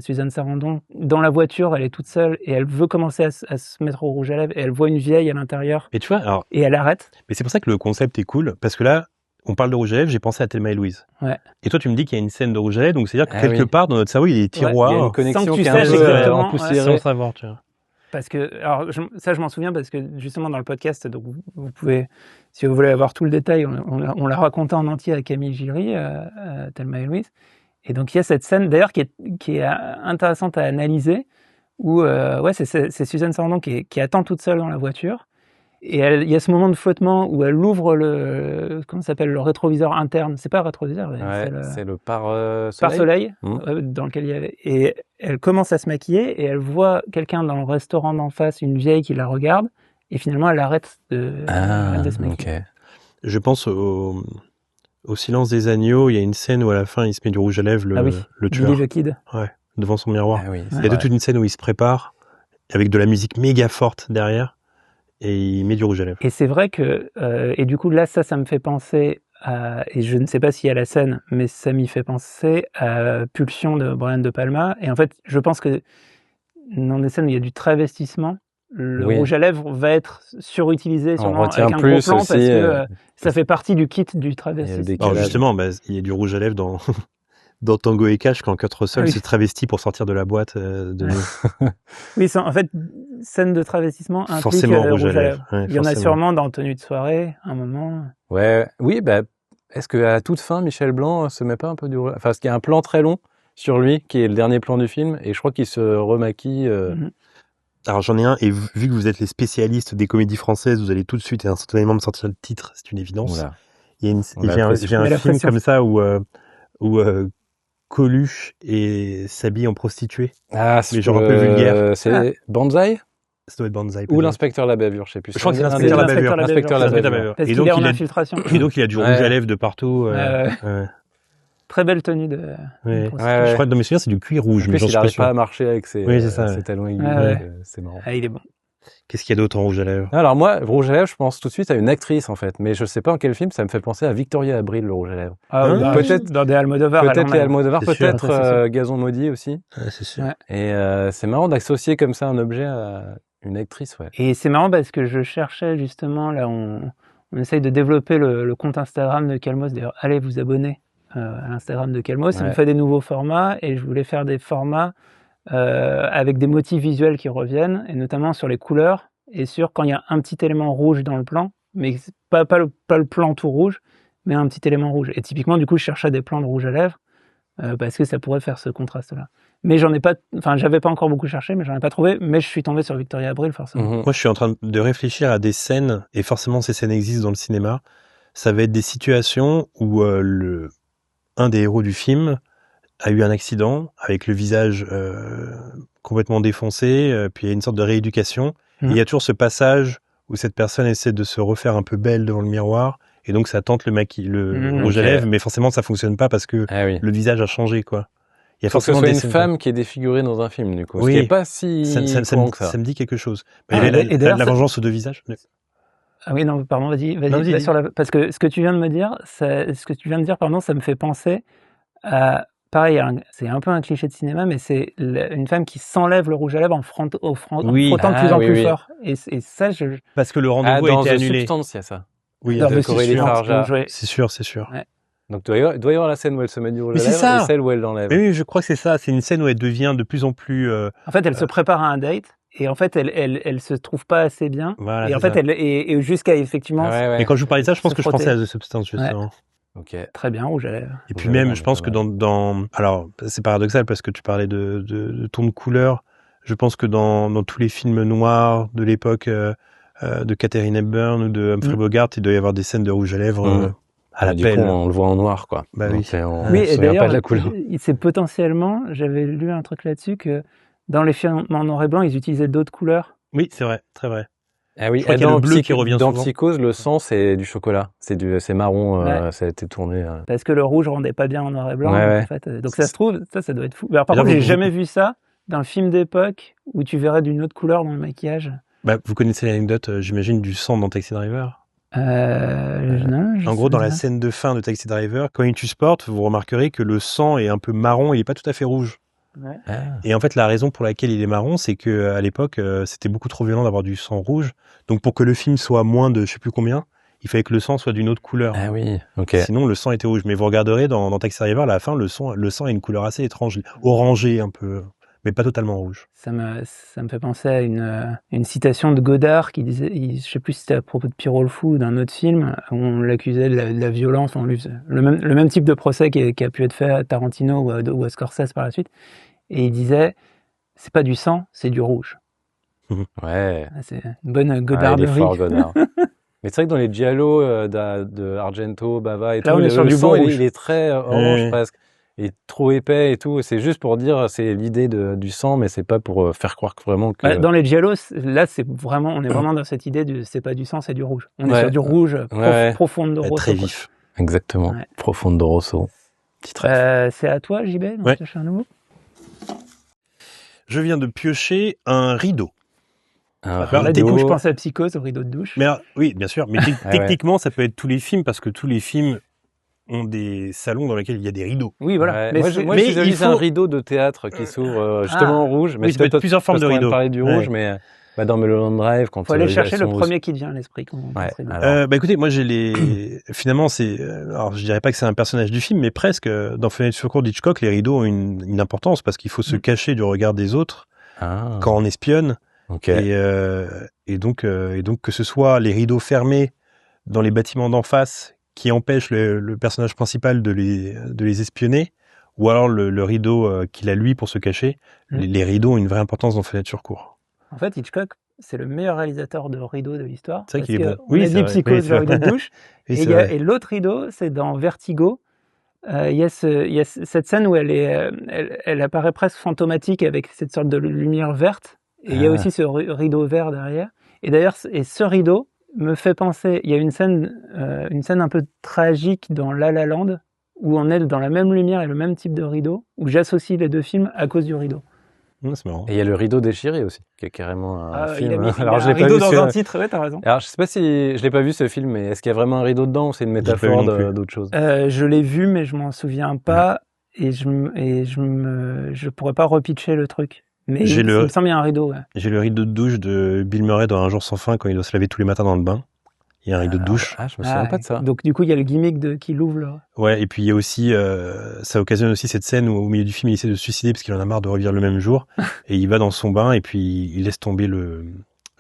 Suzanne Sarandon, dans la voiture, elle est toute seule et elle veut commencer à se mettre au rouge à lèvres et elle voit une vieille à l'intérieur. Mais tu vois, alors. Et elle arrête. Mais c'est pour ça que le concept est cool, parce que là, on parle de rouge à lèvres, j'ai pensé à Thelma et Louise. Ouais. Et toi, tu me dis qu'il y a une scène de rouge à lèvres, donc c'est-à-dire que quelque part dans notre cerveau, il y a des tiroirs. Il y a une connexion sans que tu qui est un saches peu exactement, empoussiérée. Sans savoir, tu vois. Parce que, alors, ça, je m'en souviens parce que justement dans le podcast, donc vous pouvez, si vous voulez avoir tout le détail, on l'a raconté en entier à Camille Giry, Thelma et Louise. Et donc il y a cette scène d'ailleurs qui est intéressante à analyser, où c'est Suzanne Sarandon qui attend toute seule dans la voiture. Et il y a ce moment de flottement où elle ouvre le rétroviseur interne. C'est pas le rétroviseur, c'est le pare-soleil. Dans lequel il y avait. Et elle commence à se maquiller et elle voit quelqu'un dans le restaurant d'en face, une vieille qui la regarde. Et finalement, elle arrête de se maquiller. Okay. Je pense au Silence des agneaux. Il y a une scène où à la fin, il se met du rouge à lèvres, le tueur. Billy the Kid. Ouais, devant son miroir. Ah oui, il y a toute une scène où il se prépare avec de la musique méga forte derrière. Et il met du rouge à lèvres. Et c'est vrai que, et du coup là, ça me fait penser à, et je ne sais pas s'il y a la scène, mais ça m'y fait penser à Pulsion de Brian De Palma. Et en fait, je pense que dans des scènes où il y a du travestissement, le rouge à lèvres va être surutilisé sûrement avec un gros plan aussi, parce que ça fait partie du kit du travestissement. Alors justement, il y a du rouge à lèvres dans Tango et Cash quand Kurt Russell se travestit pour sortir de la boîte de Oui, en fait, scène de travestissement implique forcément rouge à lèvres. Ouais, il y en a sûrement dans Tenue de soirée, un moment. Oui, est-ce qu'à la toute fin, Michel Blanc se met pas un peu du rouge? Enfin, parce qu'il y a un plan très long sur lui, qui est le dernier plan du film, et je crois qu'il se remaquille. Alors j'en ai un, et vu que vous êtes les spécialistes des comédies françaises, vous allez tout de suite et instantanément me sortir le titre, c'est une évidence. Oula. J'ai un film comme ça où Coluche et s'habille en prostituée. Ah, mais genre un peu vulgaire. C'est Banzai? Ça doit être Banzai. Ou l'inspecteur la bavure, je sais plus. Je crois que c'est l'inspecteur la bavure. Parce qu'il est en infiltration. Et donc il a du rouge à lèvres de partout. Très belle tenue de. Je crois que dans mes souvenirs c'est du cuir rouge. En plus, il n'arrive pas à marcher avec ses talons aigus. C'est marrant. Ah, il est bon. Qu'est-ce qu'il y a d'autre en rouge à lèvres? Alors moi, rouge à lèvres, je pense tout de suite à une actrice en fait, mais je sais pas en quel film. Ça me fait penser à Victoria Abril, le rouge à lèvres. Peut-être dans des Almodovar. Peut-être les Almodovar, peut-être Gazon maudit aussi. C'est sûr. Et c'est marrant d'associer comme ça un objet à une actrice. Ouais. Et c'est marrant parce que je cherchais justement là, on essaye de développer le compte Instagram de Calmos. D'ailleurs, allez vous abonner à l'Instagram de Calmos. Ça me fait des nouveaux formats et je voulais faire des formats avec des motifs visuels qui reviennent, et notamment sur les couleurs et sur quand il y a un petit élément rouge dans le plan, mais pas le plan tout rouge, mais un petit élément rouge. Et typiquement, du coup, je cherchais des plans de rouge à lèvres parce que ça pourrait faire ce contraste-là. Mais j'avais pas encore beaucoup cherché, mais j'en ai pas trouvé. Mais je suis tombé sur Victoria Abril, forcément. Moi, je suis en train de réfléchir à des scènes, et forcément, ces scènes existent dans le cinéma. Ça va être des situations où un des héros du film a eu un accident avec le visage complètement défoncé, puis il y a une sorte de rééducation. Et il y a toujours ce passage où cette personne essaie de se refaire un peu belle devant le miroir, et donc ça tente le rouge à lèvres, mais forcément ça fonctionne pas parce que le visage a changé, quoi. Il y a forcément que ce soit une femme qui est défigurée dans un film, du coup. Oui. Ce qui est pas si courant que ça. Ça me dit quelque chose. La vengeance aux deux visages. Ah oui, non, pardon, vas-y. Parce que ce que tu viens de me dire, ça me fait penser à, pareil, c'est un peu un cliché de cinéma, mais c'est une femme qui s'enlève le rouge à lèvres en frottant de plus en plus fort. Et ça, parce que le rendez-vous a été annulé. Dans Substance, il y a ça. Oui, de Corélie Farja. C'est sûr. Ouais. Donc, il doit y avoir la scène où elle se met du rouge à lèvres et celle où elle l'enlève. Oui, je crois que c'est ça. C'est une scène où elle devient de plus en plus... En fait, elle se prépare à un date. Et en fait, elle se trouve pas assez bien. Voilà, et en fait, et jusqu'à effectivement. Mais quand je vous parlais de ça, je pense que je pensais à The Substance, justement. Ok. Très bien, rouge à lèvres. Et puis même, je pense que alors, c'est paradoxal parce que tu parlais de ton de couleur. Je pense que dans tous les films noirs de l'époque de Katharine Hepburn ou de Humphrey Bogart, il doit y avoir des scènes de rouge à lèvres à la pelle. Du coup, on le voit en noir, quoi. Bah oui. Oui, et d'ailleurs, c'est potentiellement, j'avais lu un truc là-dessus que dans les films en noir et blanc, ils utilisaient d'autres couleurs. Oui, c'est vrai, très vrai. Ah oui, Je crois qu'il y a le bleu qui revient dans souvent. Psychose, le sang, c'est du chocolat. C'est marron, ça a été tourné. Parce que le rouge rendait pas bien en noir et blanc. Ouais, donc, ouais. en fait, donc ça se trouve, ça doit être fou. Alors, par Là, contre, j'ai vous- jamais vu ça d'un film d'époque où tu verrais d'une autre couleur dans le maquillage. Bah, vous connaissez l'anecdote, j'imagine, du sang dans Taxi Driver. Non, je En sais gros, dans pas. la scène de fin de Taxi Driver, quand il tue Sport, vous remarquerez que le sang est un peu marron, il est pas tout à fait rouge. Ouais. Ah. Et en fait, la raison pour laquelle il est marron, c'est que à l'époque, c'était beaucoup trop violent d'avoir du sang rouge. Donc, pour que le film soit moins de je sais plus combien, il fallait que le sang soit d'une autre couleur. Ah oui, ok. Sinon, le sang était rouge. Mais vous regarderez dans Taxi Driver, à la fin, le sang a une couleur assez étrange, orangée un peu, mais pas totalement rouge. Ça me fait penser à une citation de Godard qui disait, je sais plus si c'était à propos de Pierrot le Fou ou d'un autre film, où on l'accusait de la violence, le même type de procès qui a pu être fait à Tarantino ou à Scorsese par la suite. Et il disait, c'est pas du sang, c'est du rouge. Ouais. C'est une bonne Ah, il est Godarderie. fort, Godard. Mais c'est vrai que dans les giallo de Argento, Bava et Là, tout, on est sur le du sang, beau il rouge. est très orange presque. Il est trop épais et tout. C'est juste pour dire, c'est l'idée du sang, mais c'est pas pour faire croire que vraiment que... Dans les giallos, là, on est vraiment dans cette idée de c'est pas du sang, c'est du rouge. On est Ouais. sur du rouge Ouais. profondo rosso. Très quoi. vif. Exactement. Ouais. Profondo Rosso. Petit rêve. C'est à toi, JB, d'en Ouais. chercher un nouveau. Je viens de piocher un rideau. Un Alors, Là, du coup, rideau. je pensais à Psychose, au rideau de douche. Mais alors, oui, bien sûr. Mais Ah ouais. techniquement, ça peut être tous les films parce que tous les films ont des salons dans lesquels il y a des rideaux. Oui, voilà. Ouais. Mais Moi, c'est- je mais visualise il faut- un rideau de théâtre qui s'ouvre justement en rouge. Mais Oui, ça peut être plusieurs formes de rideaux. parler du rouge, Ouais. mais dans Mulholland Drive, quand faut aller ils chercher le sont premier qui te vient à l'esprit. Quand on Ouais, pense rideau. alors. Bah écoutez, moi j'ai finalement c'est alors je dirais pas que c'est un personnage du film, mais presque dans Fenêtre sur cour d'Hitchcock, les rideaux ont une importance parce qu'il faut se cacher du regard des autres Ah, quand on espionne ok. et donc que ce soit les rideaux fermés dans les bâtiments d'en face qui empêchent le personnage principal de les espionner, ou alors le rideau qu'il a lui pour se cacher. Les rideaux ont une vraie importance dans Fenêtre sur cour. En fait, Hitchcock, c'est le meilleur réalisateur de rideaux de l'histoire. C'est vrai qu'il est parce bon. que Oui, on a c'est dit vrai. Psychose, Oui, c'est le rideau de vrai. douche. Oui, Et, c'est vrai. et l'autre rideau, c'est dans Vertigo. Il y a cette scène où elle apparaît presque fantomatique avec cette sorte de lumière verte. Et il y a aussi ce rideau vert derrière. Et d'ailleurs, ce rideau me fait penser, il y a une scène un peu tragique dans La La Land, où on est dans la même lumière et le même type de rideau, où j'associe les deux films à cause du rideau. C'est marrant. Et il y a le rideau déchiré aussi, qui est carrément un film. Il a Alors un je l'ai pas rideau vu. dans un titre, ouais, t'as raison. Alors je sais pas si je l'ai pas vu ce film, mais est-ce qu'il y a vraiment un rideau dedans ou c'est une J'ai pas vu métaphore non plus. d'autre chose? Je l'ai vu, mais je m'en souviens pas, et je pourrais pas repitcher le truc. Mais il me semble qu'il y a un rideau, ouais. J'ai le rideau de douche de Bill Murray dans Un jour sans fin quand il doit se laver tous les matins dans le bain. Il y a un rideau de douche. Ah, je me souviens pas de ça. Donc du coup, il y a le gimmick qui l'ouvre là. Ouais, et puis il y a aussi, ça occasionne aussi cette scène où au milieu du film il essaie de se suicider parce qu'il en a marre de revivre le même jour, et il va dans son bain et puis il laisse tomber le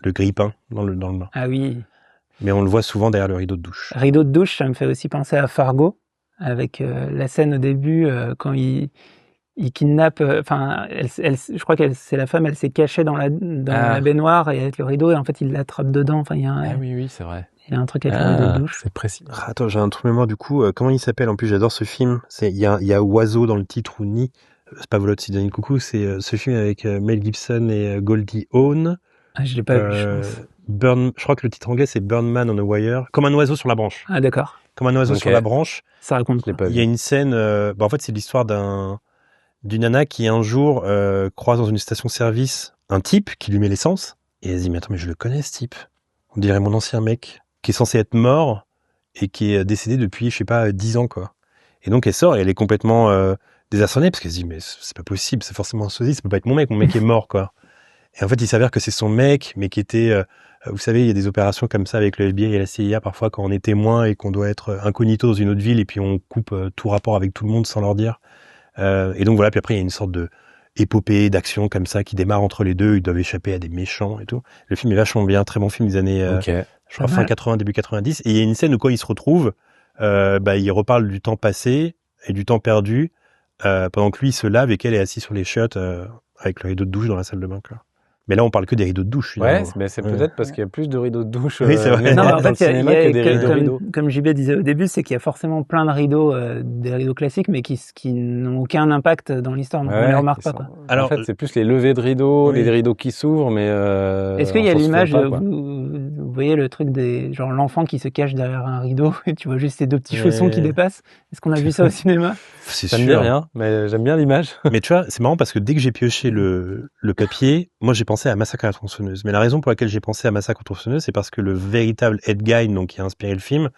grille-pain dans le bain. Ah oui. Mais on le voit souvent derrière le rideau de douche. Rideau de douche, ça me fait aussi penser à Fargo, avec la scène au début quand il kidnappe. Enfin, je crois que c'est la femme, elle s'est cachée dans la baignoire et avec le rideau, et en fait il l'attrape dedans. Enfin, il y a un, oui, c'est vrai. Il y a un truc avec le rideau de douche. C'est précis. Ah, attends, j'ai un trou de mémoire du coup. Comment il s'appelle? En plus, j'adore ce film. Il y a oiseau dans le titre ou nid. C'est pas Volot Donne coucou. C'est ce film avec Mel Gibson et Goldie Hawn. Ah, je l'ai pas vu, je pense. Je crois que le titre anglais c'est Burn Man on a Wire. Comme un oiseau sur la branche. Ah d'accord. Comme un oiseau sur la branche. Ça raconte quoi? Il y a une scène. En fait, c'est l'histoire d'une nana qui un jour croise dans une station-service un type qui lui met l'essence et elle se dit mais attends, mais je le connais ce type. On dirait mon ancien mec qui est censé être mort et qui est décédé depuis je sais pas 10 ans quoi. Et donc elle sort et elle est complètement désarçonnée parce qu'elle se dit mais c'est pas possible, c'est forcément un sosie, ça peut pas être mon mec est mort quoi. Et en fait il s'avère que c'est son mec, mais qui était vous savez, il y a des opérations comme ça avec le FBI et la CIA parfois quand on est témoin et qu'on doit être incognito dans une autre ville et puis on coupe tout rapport avec tout le monde sans leur dire. Et donc voilà, puis après il y a une sorte de épopée d'action comme ça qui démarre entre les deux, ils doivent échapper à des méchants et tout. Le film est vachement bien, très bon film des années je crois fin 80, début 90, et il y a une scène où quand ils se retrouvent, ils reparlent du temps passé et du temps perdu pendant que lui il se lave et qu'elle est assise sur les chiottes avec le rideau de douche dans la salle de bain quoi. Mais là, on parle que des rideaux de douche. Ouais, mais c'est peut-être parce qu'il y a plus de rideaux de douche oui, c'est vrai. dans le cinéma que des rideaux. Comme JB disait au début, c'est qu'il y a forcément plein de rideaux, des rideaux classiques, mais qui n'ont aucun impact dans l'histoire. Donc on les remarque pas. Quoi. Alors, en fait, c'est plus les levées de rideaux, les rideaux qui s'ouvrent, mais est-ce qu'il y a l'image, vous voyez le truc genre l'enfant qui se cache derrière un rideau et tu vois juste ces deux petits chaussons qui dépassent. Est-ce qu'on a vu ça au cinéma? Ça me dit rien, mais j'aime bien l'image. Mais tu vois, c'est marrant parce que dès que j'ai pioché le papier, moi j'ai pensé à Massacre à la tronçonneuse. Mais la raison pour laquelle j'ai pensé à Massacre à la tronçonneuse, c'est parce que le véritable Ed Gein, donc qui a inspiré le film,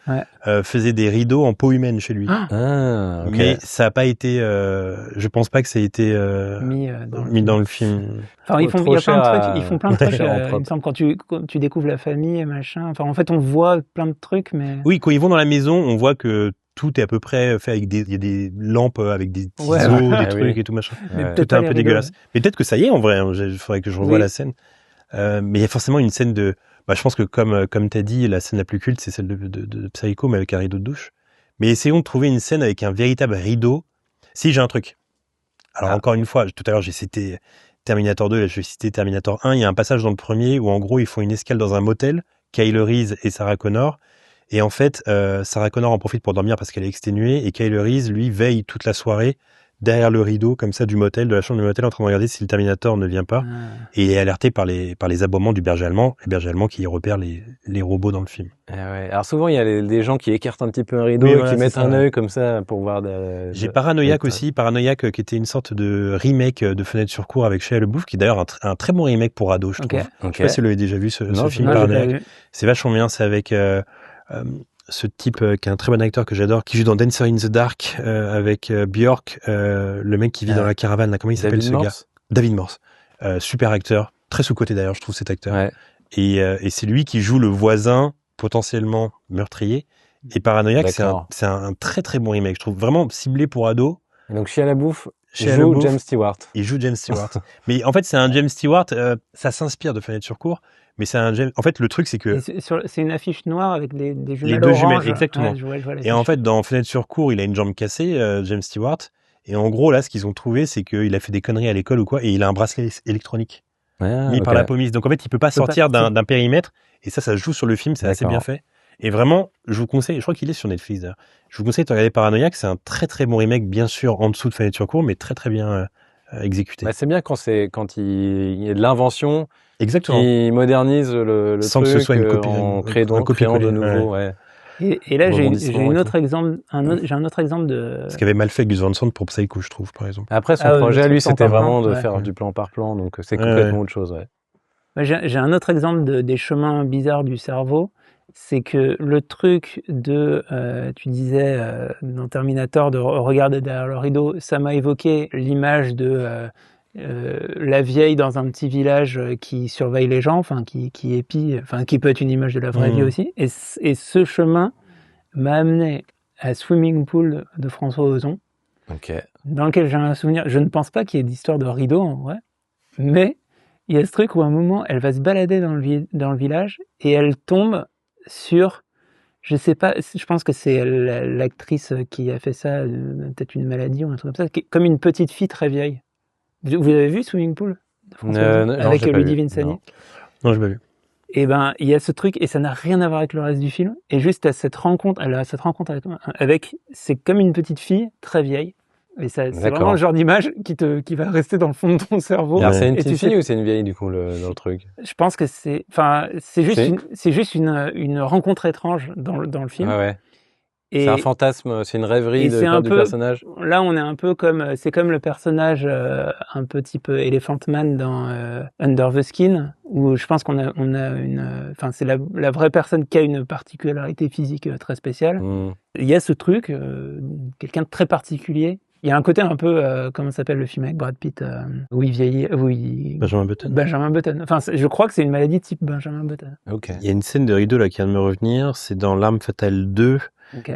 faisait des rideaux en peau humaine chez lui. Ah, okay. Mais ça a pas été, je pense pas que ça a été mis dans le film. Enfin, ils font plein de trucs. Il me semble quand tu découvres la famille et machin. Enfin, en fait, on voit plein de trucs, mais. Oui, quand ils vont dans la maison, on voit que tout est à peu près fait avec il y a des lampes avec des ciseaux, des trucs et tout machin. Tout est un peu dégueulasse. Mais peut-être que ça y est en vrai. Il faudrait que je revoie la scène. Mais il y a forcément une scène de. Bah, je pense que comme t'as dit, la scène la plus culte, c'est celle de Psycho, mais avec un rideau de douche. Mais essayons de trouver une scène avec un véritable rideau. Si, j'ai un truc. Alors encore une fois, tout à l'heure j'ai cité Terminator 2, là je vais citer Terminator 1. Il y a un passage dans le premier où en gros ils font une escale dans un motel, Kyle Reese et Sarah Connor. Et en fait, Sarah Connor en profite pour dormir parce qu'elle est exténuée et Kyle Reese, lui, veille toute la soirée derrière le rideau, comme ça, de la chambre du motel, en train de regarder si le Terminator ne vient pas. Et il est alerté par les aboiements du berger allemand, les bergers allemands qui repèrent les robots dans le film. Alors souvent, il y a des gens qui écartent un petit peu un rideau et qui mettent un œil comme ça pour voir. J'ai Paranoïaque aussi, Paranoïaque qui était une sorte de remake de Fenêtre sur cour avec Shia LaBeouf, qui est d'ailleurs un très bon remake pour ado, je trouve. Je sais pas si vous l'avez déjà vu ce film Paranoïaque. C'est vachement bien, c'est avec ce type qui est un très bon acteur que j'adore, qui joue dans Dancer in the Dark avec Björk, le mec qui vit dans la caravane, là, comment il s'appelle ce gars? David Morse. Super acteur, très sous-coté d'ailleurs, je trouve cet acteur. Ouais. Et c'est lui qui joue le voisin potentiellement meurtrier. Et Paranoïaque, c'est un très très bon remake, je trouve vraiment ciblé pour ados. Et donc Shia LaBeouf joue James Stewart. Il joue James Stewart. Mais en fait, c'est un James Stewart, ça s'inspire de Fenêtre sur cour. Mais c'est un James. En fait, le truc, c'est que. C'est une affiche noire avec des jumelles les deux orange. Jumelles, exactement. Je vois et en fait, dans Fenêtre sur cour, il a une jambe cassée, James Stewart. Et en gros, là, ce qu'ils ont trouvé, c'est qu'il a fait des conneries à l'école ou quoi, et il a un bracelet électronique mis par la police. Donc en fait, il peut pas sortir d'un périmètre. Et ça joue sur le film, c'est assez bien fait. Et vraiment, je vous conseille, je crois qu'il est sur Netflix d'ailleurs. Je vous conseille de regarder Paranoïaque, c'est un très très bon remake, bien sûr, en dessous de Fenêtre sur cour, mais très très bien exécuté. C'est bien quand il y a de l'invention. Exactement. Qui modernise le sans truc que ce soit une copie, en créant de nouveau. Ouais. Et là, j'ai un autre exemple de. Ce qu'avait mal fait Gus Van Sant pour Psycho, je trouve, par exemple. Après, son projet, lui, c'était vraiment de faire du plan par plan, donc c'est complètement autre chose. Ouais. J'ai un autre exemple des chemins bizarres du cerveau. C'est que le truc tu disais dans Terminator, de regarder derrière le rideau, ça m'a évoqué l'image de la vieille dans un petit village qui surveille les gens, enfin qui épie, enfin qui peut être une image de la vraie vie aussi. Et ce chemin m'a amené à Swimming Pool de François Ozon, dans lequel j'ai un souvenir. Je ne pense pas qu'il y ait d'histoire de rideau en vrai, mais il y a ce truc où à un moment elle va se balader dans le village et elle tombe sur, je sais pas, je pense que c'est l'actrice qui a fait ça, peut-être une maladie ou un truc comme ça, qui est comme une petite fille très vieille. Vous avez vu Swimming Pool avec Ludivine Sagni? Non, je l'ai pas vu. Et ben, il y a ce truc, et ça n'a rien à voir avec le reste du film. Et juste à cette rencontre, avec, c'est comme une petite fille très vieille. Et ça, c'est vraiment le genre d'image qui va rester dans le fond de ton cerveau. Alors, c'est une petite fille ou c'est une vieille, du coup, dans le truc? Je pense que c'est juste une rencontre étrange dans le film. Ah ouais. Et c'est un fantasme, c'est une rêverie du personnage. Là, on est un peu c'est comme le personnage un peu type Elephant Man dans Under the Skin, où je pense qu'on a c'est la vraie personne qui a une particularité physique très spéciale. Il y a ce truc, quelqu'un de très particulier. Il y a un côté un peu, comment s'appelle le film avec Brad Pitt, où il vieillit, Benjamin Button. Enfin, je crois que c'est une maladie type Benjamin Button. Okay. Il y a une scène de rideau là qui vient de me revenir, c'est dans L'Arme Fatale 2.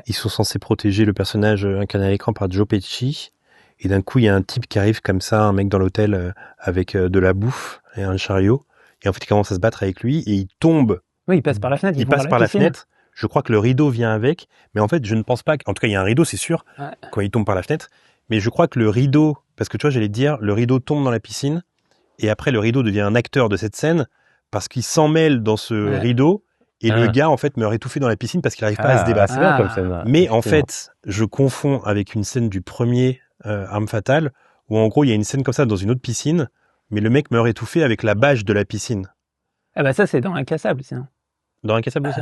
Ils sont censés protéger le personnage incarné à l'écran par Joe Pesci. Et d'un coup, il y a un type qui arrive comme ça, un mec dans l'hôtel avec de la bouffe et un chariot. Et en fait, il commence à se battre avec lui et il tombe. Oui, il passe par la fenêtre. Il passe par la fenêtre. Je crois que le rideau vient avec. Mais en fait, je ne pense pas en tout cas, il y a un rideau, c'est sûr, quand il tombe par la fenêtre. Mais je crois que le rideau, parce que tu vois, j'allais te dire, le rideau tombe dans la piscine et après le rideau devient un acteur de cette scène parce qu'il s'en mêle dans ce rideau et le gars en fait meurt étouffé dans la piscine parce qu'il n'arrive pas à se débattre. C'est bien comme scène. Mais en fait, je confonds avec une scène du premier Arme Fatale où en gros il y a une scène comme ça dans une autre piscine, mais le mec meurt étouffé avec la bâche de la piscine. Ah bah ça c'est dans Incassable sinon. Dans Incassable aussi.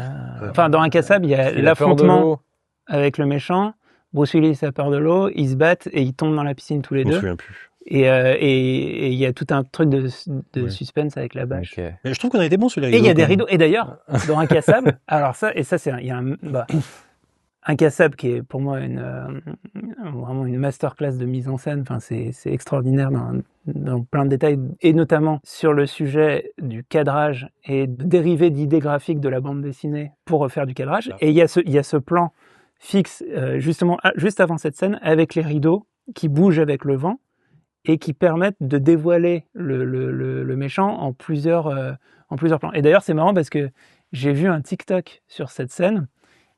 Enfin dans Incassable il y a l'affrontement avec le méchant. Bruce Willis a peur de l'eau, ils se battent et ils tombent dans la piscine tous les deux. Je me souviens plus. Et il y a tout un truc de suspense avec la bâche. Okay. Mais je trouve qu'on a été bons sur les rideaux. Et il y a des rideaux. Et d'ailleurs, dans Incassable, alors ça, il y a Incassable qui est pour moi vraiment une masterclass de mise en scène. Enfin, c'est extraordinaire dans plein de détails, et notamment sur le sujet du cadrage et de dériver d'idées graphiques de la bande dessinée pour refaire du cadrage. Et il y a ce plan fixe, justement, juste avant cette scène, avec les rideaux qui bougent avec le vent et qui permettent de dévoiler le méchant en plusieurs plans. Et d'ailleurs, c'est marrant parce que j'ai vu un TikTok sur cette scène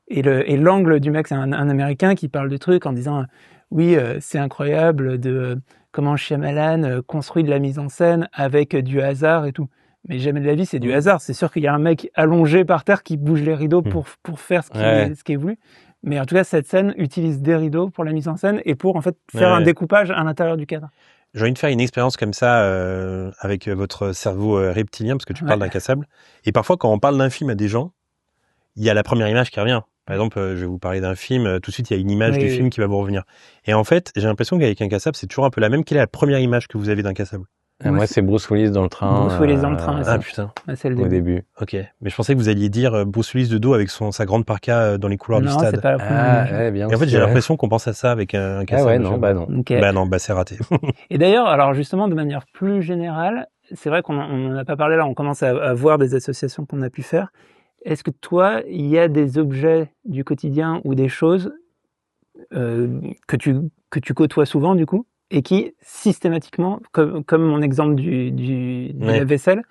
et l'angle du mec, c'est un Américain qui parle de trucs en disant oui, c'est incroyable de comment Shyamalan construit de la mise en scène avec du hasard et tout. Mais jamais de la vie, c'est du hasard. C'est sûr qu'il y a un mec allongé par terre qui bouge les rideaux pour faire ce qui est voulu. Mais en tout cas, cette scène utilise des rideaux pour la mise en scène et pour en fait faire un découpage à l'intérieur du cadre. J'ai envie de faire une expérience comme ça avec votre cerveau reptilien, parce que tu parles d'Incassable. Et parfois, quand on parle d'un film à des gens, il y a la première image qui revient. Par exemple, je vais vous parler d'un film, tout de suite, il y a une image du film qui va vous revenir. Et en fait, j'ai l'impression qu'avec Incassable, c'est toujours un peu la même. Quelle est la première image que vous avez d'Incassable ? Moi, c'est Bruce Willis dans le train. Bruce Willis dans le train. Ah putain. C'est le au début. Ok. Mais je pensais que vous alliez dire Bruce Willis de dos avec sa grande parka dans les couloirs du stade. Non, c'est pas la première. Bien. Et en fait, j'ai l'impression qu'on pense à ça avec Incassable. Non. Okay. C'est raté. Et d'ailleurs, alors justement, de manière plus générale, c'est vrai qu'on n'en a pas parlé là, on commence à voir des associations qu'on a pu faire. Est-ce que toi, il y a des objets du quotidien ou des choses que tu côtoies souvent du coup et qui systématiquement, comme mon exemple de la vaisselle,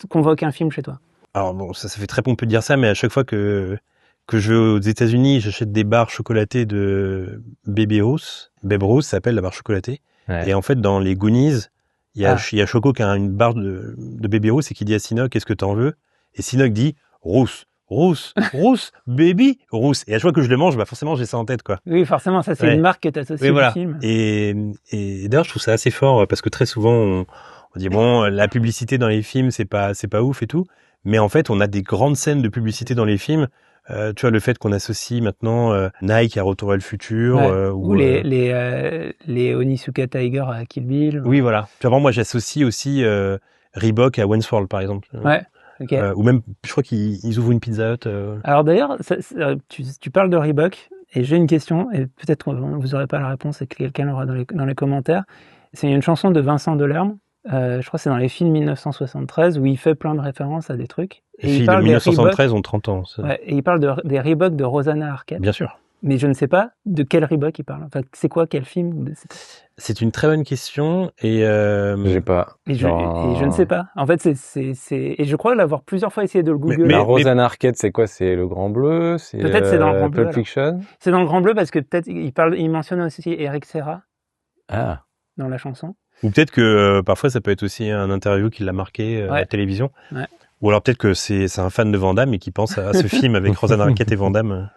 convoquent un film chez toi? Alors bon, ça fait très pompeux de dire ça, mais à chaque fois que je vais aux États-Unis, j'achète des barres chocolatées de Baby Ruth. Babe Ruth s'appelle la barre chocolatée. Ouais. Et en fait, dans les Goonies, il y a Choco qui a une barre de Baby Ruth et qui dit à Sinoc, qu'est-ce que t'en veux? Et Sinoc dit, Ruth, Baby Ruth. Et à chaque fois que je le mange, forcément, j'ai ça en tête, quoi. Oui, forcément, ça, c'est une marque que t'associes au film. Et d'ailleurs, je trouve ça assez fort parce que très souvent, on dit, bon, la publicité dans les films, c'est pas ouf et tout. Mais en fait, on a des grandes scènes de publicité dans les films. Tu vois, le fait qu'on associe maintenant Nike à Retour vers le futur. Ou les Onitsuka Tiger à Kill Bill. Oui, voilà. Tu vois, moi, j'associe aussi Reebok à Wayne's World, par exemple. Ouais. Okay. Ou même, je crois qu'ils ouvrent une Pizza Hut. Alors d'ailleurs, tu parles de Reebok, et j'ai une question, et peut-être que vous n'aurez pas la réponse et que quelqu'un l'aura dans les commentaires. C'est une chanson de Vincent Delerme, je crois que c'est dans les films 1973, où il fait plein de références à des trucs. Les films de 1973 ont 30 ans. Ouais, et il parle des Reebok de Rosanna Arquette. Bien sûr. Mais je ne sais pas de quel Reebok il parle. Enfin, c'est quoi, quel film? C'est une très bonne question et j'ai pas. Et je ne sais pas. En fait, et je crois l'avoir plusieurs fois essayé de le googler. Mais Rosanna Arquette, c'est quoi? C'est le Grand Bleu? Peut-être c'est dans le Grand Bleu. Pulp Fiction? C'est dans le Grand Bleu parce que peut-être il mentionne aussi Eric Serra. Ah. Dans la chanson. Ou peut-être que parfois ça peut être aussi un interview qui l'a marqué à la télévision. Ouais. Ou alors peut-être que c'est un fan de Van Damme et qui pense à ce film avec Rosanna Arquette et Van Damme.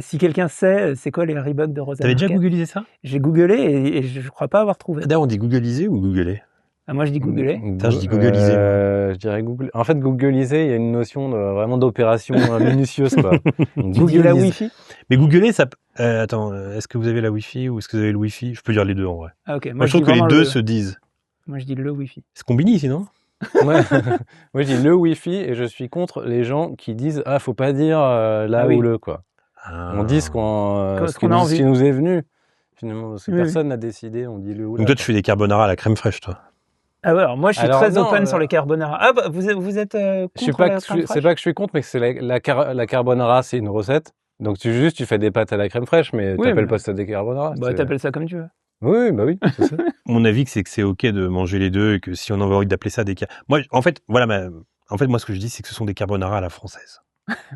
Si quelqu'un sait, c'est quoi les Reebok de Rosanna Arquette? T'avais déjà googlisé ça? J'ai googlé et je crois pas avoir trouvé. D'ailleurs, on dit googliser ou googler? Moi, je dis googler. Je dis googliser. Je dirais google. En fait, googliser, il y a une notion vraiment d'opération minutieuse, quoi. Google la Wi-Fi? Mais googler, ça... attends, est-ce que vous avez la Wi-Fi ou est-ce que vous avez le Wi-Fi? Je peux dire les deux, en vrai. Ah, ok. Moi, je trouve que les deux se disent. Moi, je dis le Wi-Fi. C'est combini, sinon? Moi, je dis le Wi-Fi et je suis contre les gens qui disent faut pas dire ou le, quoi. On dit ce qui nous est venu. Finalement, parce que personne n'a décidé, on dit le ou. Donc toi, tu fais des carbonara à la crème fraîche, toi. Ah ouais, alors moi je suis très open sur les carbonara. Ah bah vous êtes contre la crème fraîche? C'est pas que je suis contre, mais que c'est la carbonara, c'est une recette. Donc tu fais des pâtes à la crème fraîche, mais t'appelles pas ça des carbonara. Bah t'appelles ça comme tu veux. Oui, bah oui, c'est ça. Mon avis, c'est que c'est ok de manger les deux et que si on a envie d'appeler ça des moi, en fait, voilà, moi ce que je dis, c'est que ce sont des carbonara à la française.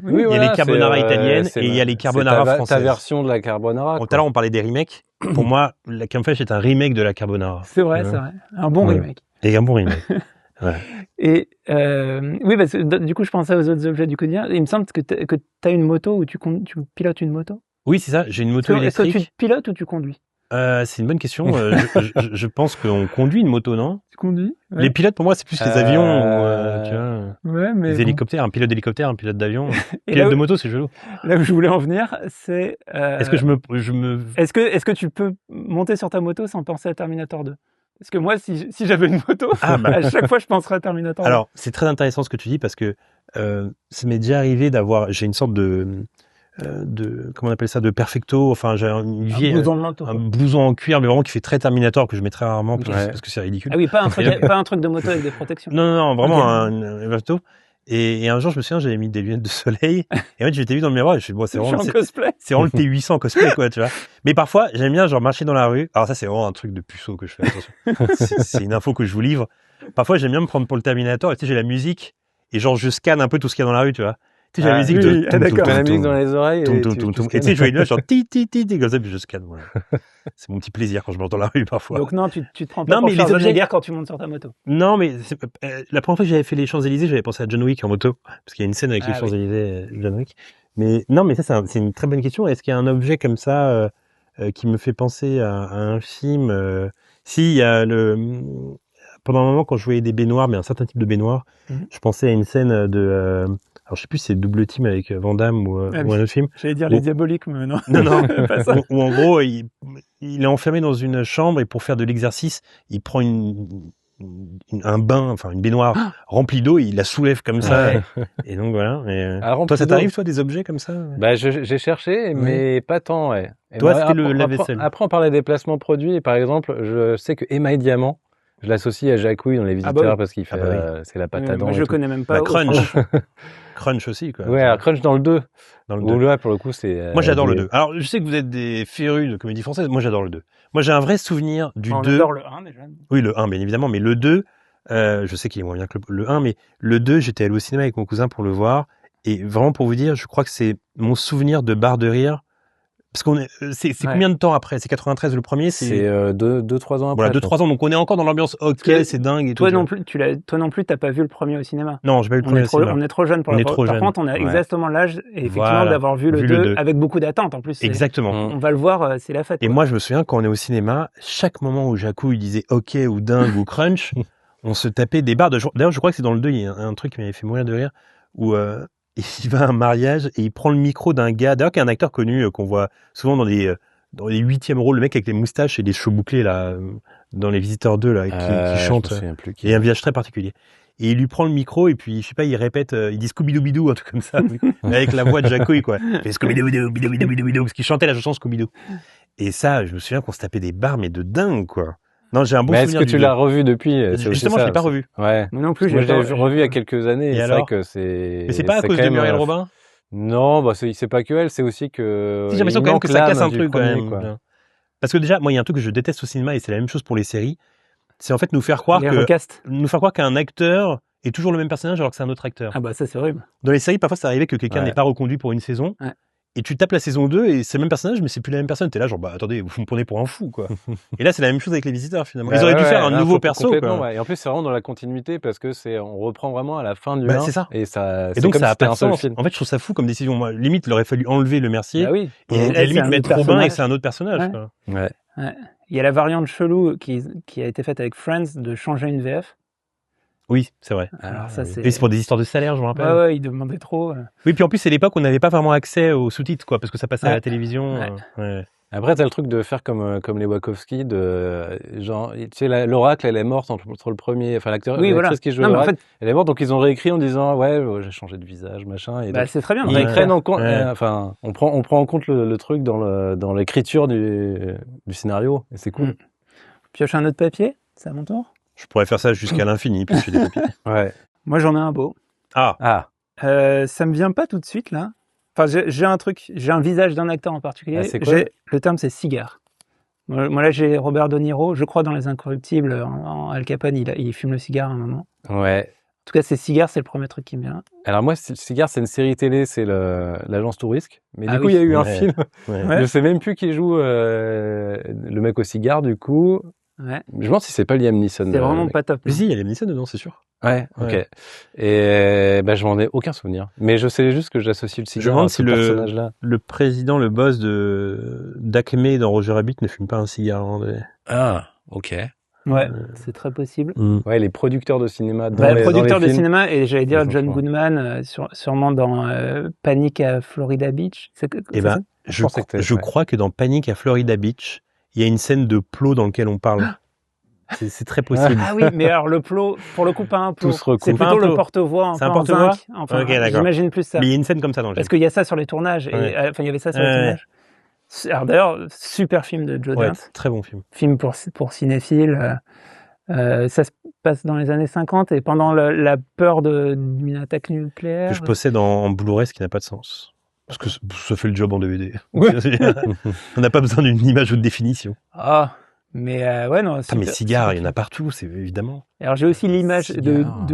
Oui, il y a les carbonara italiennes et il y a les carbonara françaises. Ta version de la carbonara. Tout à l'heure, on parlait des remakes. Pour moi, la crème fraîche est un remake de la carbonara. C'est vrai, c'est vrai. Un bon remake. Et un bon remake. Ouais. Et oui, parce que du coup, je pensais aux autres objets du quotidien. Il me semble que tu as une moto ou tu pilotes une moto. Oui, c'est ça. J'ai une moto électrique. Est-ce que tu pilotes ou tu conduis? C'est une bonne question. Je pense qu'on conduit une moto, non? Tu conduis? Ouais. Les pilotes, pour moi, c'est plus les avions ou tu vois, ouais, mais les hélicoptères. Un pilote d'hélicoptère, un pilote d'avion. Pilote de moto, c'est jaloux. Là où je voulais en venir, c'est... Est-ce que je me... Est-ce que tu peux monter sur ta moto sans penser à Terminator 2? Parce que moi, si j'avais une moto, à chaque fois, je penserais à Terminator 2. Alors, c'est très intéressant ce que tu dis parce que ça m'est déjà arrivé d'avoir... J'ai une sorte de comment on appelle ça, de perfecto, enfin j'ai une vieille, un blouson en cuir mais vraiment qui fait très Terminator que je mets très rarement parce que c'est ridicule. Ah oui, pas un truc de moto avec des protections. Non, vraiment un perfecto. Et un jour je me souviens, j'avais mis des lunettes de soleil et en fait j'étais vu dans le miroir et je suis bon, c'est vraiment le T800 cosplay quoi, tu vois. Mais parfois j'aime bien genre marcher dans la rue. Alors ça c'est vraiment un truc de puceau que je fais, attention. c'est une info que je vous livre. Parfois j'aime bien me prendre pour le Terminator et tu sais j'ai la musique et genre je scanne un peu tout ce qu'il y a dans la rue, tu vois. Tu sais, j'ai la musique la musique dans les oreilles. Et tu sais, je vois une image genre comme ça, puis je scanne. Voilà. C'est mon petit plaisir quand je monte dans la rue parfois. Donc non, tu te prends pas pour Schwarzenegger quand tu montes sur ta moto. Non, mais la première fois que j'avais fait les Champs-Élysées, j'avais pensé à John Wick en moto, parce qu'il y a une scène avec les Champs-Élysées, John Wick. Mais non, mais ça, c'est une très bonne question. Est-ce qu'il y a un objet comme ça qui me fait penser à un film Si, il y a pendant un moment, quand je voyais des baignoires, mais un certain type de baignoire, je pensais à une scène de... alors, je sais plus si c'est Double Team avec Van Damme ou un autre film. J'allais dire Les Diaboliques, mais non. Non. Où en gros, il est enfermé dans une chambre et pour faire de l'exercice, il prend un bain, enfin une baignoire remplie d'eau et il la soulève comme ça. Et donc voilà. Et, toi, ça t'arrive, toi, des objets comme ça? Bah, j'ai cherché, mais pas tant, ouais. Et toi, c'était le lave-vaisselle. Après, on parlait des placements produits. Et par exemple, je sais que Émail Diamant, je l'associe à Jacouille dans Les Visiteurs parce qu'il fait, c'est la pâte à dents. Moi, je connais même pas. Crunch. Crunch aussi, quoi. Ouais, alors Crunch dans le 2. Dans le 2. Où là, pour le coup, c'est... Moi, j'adore le 2. Alors, je sais que vous êtes des férus de comédie française. Moi, j'adore le 2. Moi, j'ai un vrai souvenir du 2. On adore le 1, déjà. Oui, le 1, bien évidemment. Mais le 2, je sais qu'il est moins bien que le 1, mais le 2, j'étais allé au cinéma avec mon cousin pour le voir. Et vraiment, pour vous dire, je crois que c'est mon souvenir de barre de rire. Parce qu'on c'est combien de temps après? C'est 93 le premier? C'est 2-3 ans après. Voilà, 2-3 ans. Donc on est encore dans l'ambiance. Ok, c'est dingue et toi tout. Toi non plus, t'as pas vu le premier au cinéma. Non, j'ai pas vu le premier au cinéma. On est trop jeune pour la voir. Par contre, on a exactement l'âge, effectivement, d'avoir vu le 2 avec beaucoup d'attente en plus. Exactement. On va le voir, c'est la fête. Et moi, je me souviens quand on est au cinéma, chaque moment où Jacouille disait ok ou dingue ou crunch, on se tapait des barres de. D'ailleurs, je crois que c'est dans le 2, il y a un truc qui m'avait fait mourir de rire où il va à un mariage et il prend le micro d'un gars, d'ailleurs qui est un acteur connu qu'on voit souvent dans les 8e rôles, le mec avec les moustaches et les cheveux bouclés là, dans Les Visiteurs 2 là, qui chante. Et un visage très particulier. Et il lui prend le micro et puis je sais pas, il répète, il dit Scooby-Doo, un truc comme ça, avec la voix de Jacouille quoi. Scooby-Doo, parce qu'il chantait la chanson Scooby-Doo. Et ça, je me souviens qu'on se tapait des barres mais de dingue quoi. Non, j'ai un bon souvenir. Est-ce que tu l'as revu depuis? Justement, je l'ai pas revu. Ouais. Moi non plus, je l'ai revu il y a quelques années. Et c'est vrai que c'est. Mais c'est pas à cause de Muriel Robin? Non, bah c'est pas que elle, c'est aussi que. Si, j'ai l'impression quand même que ça casse un truc quand même. Quoi. Parce que déjà, moi, il y a un truc que je déteste au cinéma et c'est la même chose pour les séries. C'est en fait nous faire croire qu'un acteur est toujours le même personnage alors que c'est un autre acteur. Ah bah ça c'est horrible. Dans les séries, parfois ça arrivait que quelqu'un n'est pas reconduit pour une saison. Ouais. Et tu tapes la saison 2 et c'est le même personnage, mais c'est plus la même personne. T'es là, genre, bah, attendez, vous me prenez pour un fou, quoi. Et là, c'est la même chose avec Les Visiteurs, finalement. Ils auraient dû faire un nouveau perso, quoi. Ouais. Et en plus, c'est vraiment dans la continuité parce que on reprend vraiment à la fin du 1. C'est ça. Et donc, ça a pas de sens. En fait, je trouve ça fou comme décision. Moi, limite, il aurait fallu enlever le Mercier. Bah oui. Et à la limite, mettre Robin et que c'est un autre personnage, quoi. Ouais. Il y a la variante chelou qui a été faite avec Friends de changer une VF. Oui, c'est vrai. Alors ça, c'est... Et c'est pour des histoires de salaire, je me rappelle. Ouais, ils demandaient trop. Oui, puis en plus, c'est l'époque où on n'avait pas vraiment accès aux sous-titres, quoi, parce que ça passait à la télévision. Ouais. Après, t'as le truc de faire comme les Wachowski, genre, tu sais, l'Oracle, elle est morte entre le premier, enfin, l'actrice qui joue l'Oracle, elle est morte, donc ils ont réécrit en disant, j'ai changé de visage, machin. Et bah, c'est très bien. Ils prennent en compte, enfin, on prend en compte le truc dans l'écriture du scénario, et c'est cool. Pioche un autre papier, c'est à mon tour. Je pourrais faire ça jusqu'à l'infini, puis je fais des papiers. Ouais. Moi, j'en ai un beau. Ah. Ça me vient pas tout de suite, là. Enfin, j'ai un visage d'un acteur en particulier. Ah, c'est quoi le terme, c'est cigare. Moi, là, j'ai Robert De Niro, je crois, dans Les Incorruptibles, en Al Capone, il fume le cigare à un moment. Ouais. En tout cas, c'est cigare, c'est le premier truc qui me vient. Alors moi, Cigare, c'est une série télé, c'est l'agence Tourisque. Mais du coup, il y a eu un film. Je sais même plus qui joue le mec au cigare, du coup. Ouais. Je me demande si c'est pas Liam Neeson. C'est vraiment pas top. Mais si, il y a Liam Neeson dedans, c'est sûr. Ouais, ok. Ouais. Et je m'en ai aucun souvenir. Mais je sais juste que j'associe le cigare à ce personnage-là. Le président, le boss d'Acme dans Roger Rabbit ne fume pas un cigare. Ah, ok. Ouais, c'est très possible. Ouais, les producteurs de cinéma. Producteurs de films. cinéma, et j'allais dire John enfants. Goodman, sûrement dans Panic à Florida Beach. Je crois que dans Panic à Florida Beach, il y a une scène de plot dans lequel on parle. C'est très possible. Ah oui, mais alors le plot, pour le coup, pas un plot. Tout se recoupe. C'est plutôt le porte-voix. C'est un porte-voix. Enfin, Ok, d'accord. j'imagine plus ça. Mais il y a une scène comme ça dans le film. Parce qu'il y a ça sur les tournages. Ouais. Enfin, il y avait ça sur les tournages. Alors d'ailleurs, super film de Joe Dante. Très bon film. Film pour cinéphiles. Ça se passe dans les années 50 et pendant la peur d'une attaque nucléaire. Que je possède en Blu-ray, ce qui n'a pas de sens. Parce que ça fait le job en DVD. Ouais. On n'a pas besoin d'une image ou de définition. Ah, mais ouais, non. Mais cigares, il y en a partout, c'est évidemment. Alors j'ai aussi l'image de Cigare.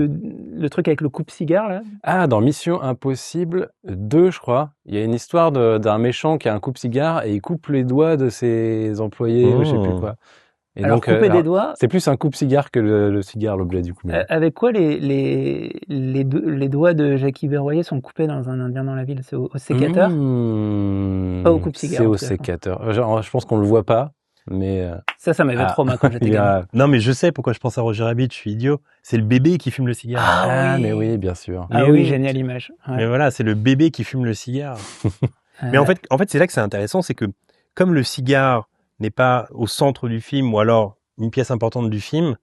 le truc avec le coupe-cigare là. Ah, dans Mission Impossible 2, je crois, il y a une histoire d'un méchant qui a un coupe-cigare et il coupe les doigts de ses employés, ou je sais plus quoi. Et Alors donc, couper des doigts. c'est plus un coupe-cigare que le cigare, l'objet du coup. Avec quoi les doigts de Jackie Berroyer sont coupés dans Un Indien dans la ville? C'est au sécateur? Pas au coupe-cigare. C'est en au tout cas, sécateur. Je pense qu'on le voit pas, mais ça m'avait trop mal quand j'étais gamin. Non, mais je sais pourquoi je pense à Roger Rabbit, je suis idiot. C'est le bébé qui fume le cigare. Ah oui. mais oui, bien sûr. Ah Mais oui, oui. géniale image. Ouais. Mais voilà, c'est le bébé qui fume le cigare. Mais en fait, c'est là que c'est intéressant, c'est que comme le cigare n'est pas au centre du film, ou alors une pièce importante du film,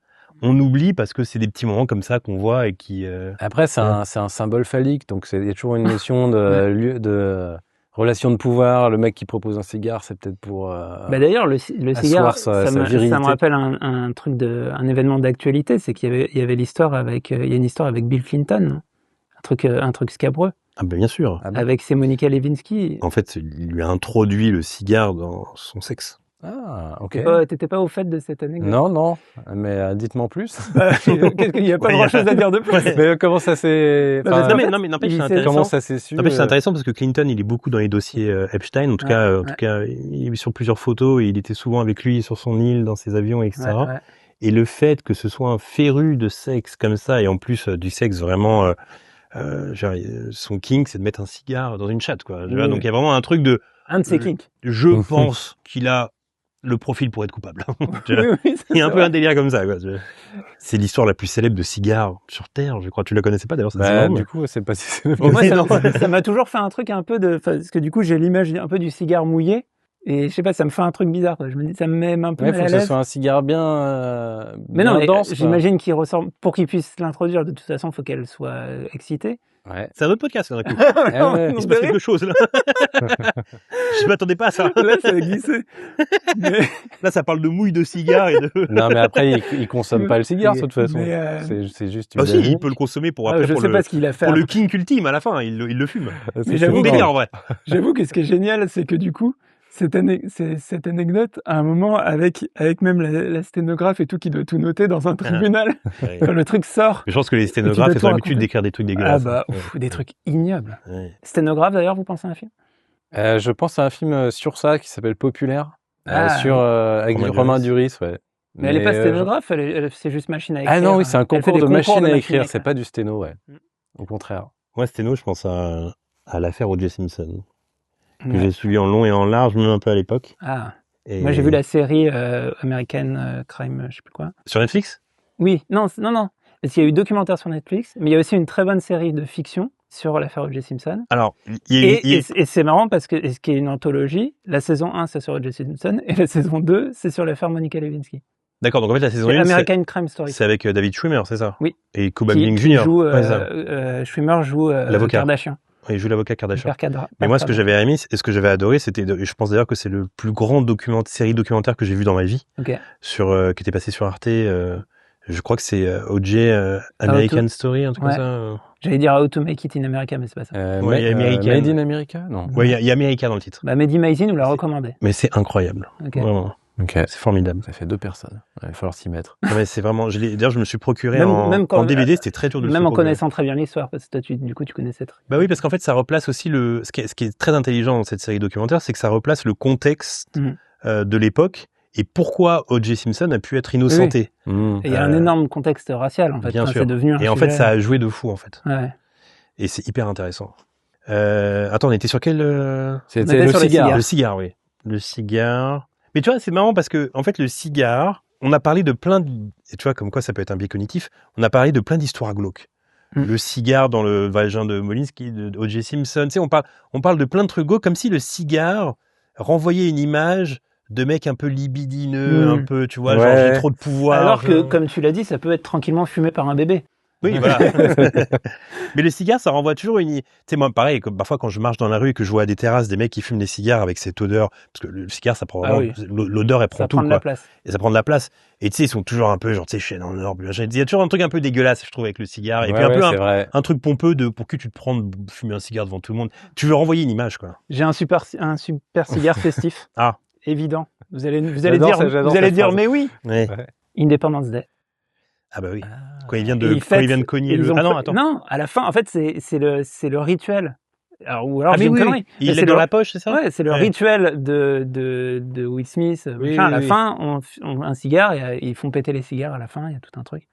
on oublie parce que c'est des petits moments comme ça qu'on voit et qui... Après, c'est un symbole phallique, donc il y a toujours une notion de relation de pouvoir. Le mec qui propose un cigare, c'est peut-être pour... D'ailleurs, le cigare, sa ça virilité. me rappelle un truc un événement d'actualité, c'est qu'il y avait l'histoire avec, il y a une histoire avec Bill Clinton, non? Un truc scabreux. Ah ben bien sûr. Avec c'est Monica Lewinsky. En fait, il lui a introduit le cigare dans son sexe. Ah, ok. T'étais pas au fait de cette anecdote? Non, mais dites-moi plus. Il n'y a pas grand-chose à dire de plus. Mais comment ça s'est... Non mais n'empêche, c'est intéressant. Comment ça s'est su? C'est intéressant parce que Clinton, il est beaucoup dans les dossiers Epstein. En tout cas, il est sur plusieurs photos et il était souvent avec lui sur son île, dans ses avions, etc. Ouais. Et le fait que ce soit un féru de sexe comme ça, et en plus du sexe vraiment... son kink, c'est de mettre un cigare dans une chatte, quoi. Oui. Donc il y a vraiment un truc de... Un de ses kinks. Je pense qu'il a le profil pour être coupable. Oui, il y a un peu un délire comme ça, quoi. C'est l'histoire la plus célèbre de cigare sur Terre, je crois. Tu la connaissais pas d'ailleurs, cette histoire, du coup, c'est pas si... Moi, ça m'a toujours fait un truc un peu parce que du coup, j'ai l'image un peu du cigare mouillé. Et je sais pas, ça me fait un truc bizarre, quoi. Je me dis, ça me met un peu mal à l'aise. Il faut que ce soit un cigare bien, mais bien non, mais dense. J'imagine qu'il ressemble, pour qu'il puisse l'introduire, de toute façon, faut qu'elle soit excitée. Ouais. C'est un autre podcast, là, coup. Ouais. Il se passe quelque chose, là. Je m'attendais pas à ça. Là, ça a glissé. Mais... Là, ça parle de mouille de cigare et de... Non, mais après, il consomme pas le cigare, de toute façon. C'est juste une... si, il peut le consommer pour après, je sais pas ce qu'il a fait. Pour le kink ultime, à la fin, il le fume. Mais j'avoue, délire, en vrai. J'avoue que ce qui est génial, c'est que du coup, cette anecdote, à un moment, avec même la sténographe et tout, qui doit tout noter dans un tribunal, quand le truc sort. Je pense que les sténographes, ils ont l'habitude d'écrire des trucs dégueulasses. Des trucs ignobles. Ouais. Sténographe, d'ailleurs, vous pensez à un film? Je pense à un film sur ça, qui s'appelle Populaire, avec Romain Duris, ouais. Mais elle est pas sténographe, c'est juste machine à écrire. Ah non, oui, c'est un concours de machine à écrire, c'est pas du sténo, ouais. Au contraire. Moi, sténo, je pense à l'affaire O.J. Simpson. Que j'ai suivi en long et en large, même un peu à l'époque. Ah. Et... Moi, j'ai vu la série American Crime, je sais plus quoi. Sur Netflix? Oui. Non. Parce qu'il y a eu documentaire sur Netflix, mais il y a aussi une très bonne série de fiction sur l'affaire O.J. Simpson. Alors, et c'est marrant parce que ce qui est une anthologie, la saison 1, c'est sur O.J. Simpson, et la saison 2, c'est sur l'affaire Monica Lewinsky. D'accord, donc en fait, la saison 1, American Crime Story. C'est avec David Schwimmer, c'est ça? Oui. Et Cuba Gooding Jr. Schwimmer joue l'avocat. Kardashian. Il joue l'avocat Kardashian. Mais moi, ce que j'avais aimé et ce que j'avais adoré, c'était, je pense d'ailleurs que c'est le plus grand série documentaire que j'ai vu dans ma vie, qui était passé sur Arte. Je crois que c'est O.J. American Story, un truc comme ça. J'allais dire How to Make It in America, mais c'est pas ça. Il y a Made in America, non? Ouais, il y a America dans le titre. Made in Amazing, nous l'a recommandé. Mais c'est incroyable. Vraiment. C'est formidable. Ça fait 2 personnes. Il va falloir s'y mettre. Mais c'est vraiment. D'ailleurs, je me suis procuré en DVD. C'était très dur de le Même en connaissant très bien l'histoire, parce que toi, du coup, tu connaissais très. Bah oui, parce qu'en fait, ça replace aussi ce qui est très intelligent dans cette série documentaire, c'est que ça replace le contexte de l'époque et pourquoi O.J. Simpson a pu être innocenté. Et il y a un énorme contexte racial, en fait. Bien sûr. C'est devenu un et en sujet. fait, ça a joué de fou, en fait. Ouais. Et c'est hyper intéressant. Attends, on était sur quel... C'était le cigare. Le cigare, oui. Le cigare. Mais tu vois, c'est marrant parce que, en fait, le cigare, on a parlé de plein de... Et tu vois, comme quoi ça peut être un biais cognitif, on a parlé de plein d'histoires glauques. Le cigare dans le vagin de Molinsky, de O.J. Simpson. Tu sais, on parle de plein de trucs glauques, comme si le cigare renvoyait une image de mec un peu libidineux, un peu, tu vois, genre j'ai trop de pouvoir. Alors que, comme tu l'as dit, ça peut être tranquillement fumé par un bébé. Oui, voilà. Mais le cigare, ça renvoie toujours une... Tu sais, moi, pareil, parfois quand je marche dans la rue et que je vois à des terrasses des mecs qui fument des cigares avec cette odeur, parce que le cigare, ça prend vraiment... L'odeur, elle prend ça tout, prend de quoi. la place. Et ça prend de la place. Et tu sais, ils sont toujours un peu, genre, tu sais, chaîne en or. Il y a toujours un truc un peu dégueulasse, je trouve, avec le cigare. Et puis un truc pompeux pour que tu te prends de fumer un cigare devant tout le monde. Tu veux renvoyer une image, quoi. J'ai un super cigare festif. Ah. Évident. Vous allez dire, mais oui. Ouais. Independence Day. Ah bah oui. Quand il vient de cogner le... Ah non, attends. Non, à la fin, en fait, c'est le rituel. Alors mais oui. Il est dans la poche, c'est ça? Ouais, c'est le rituel de Will Smith. À la fin, on un cigare et ils font péter les cigares à la fin. Il y a tout un truc.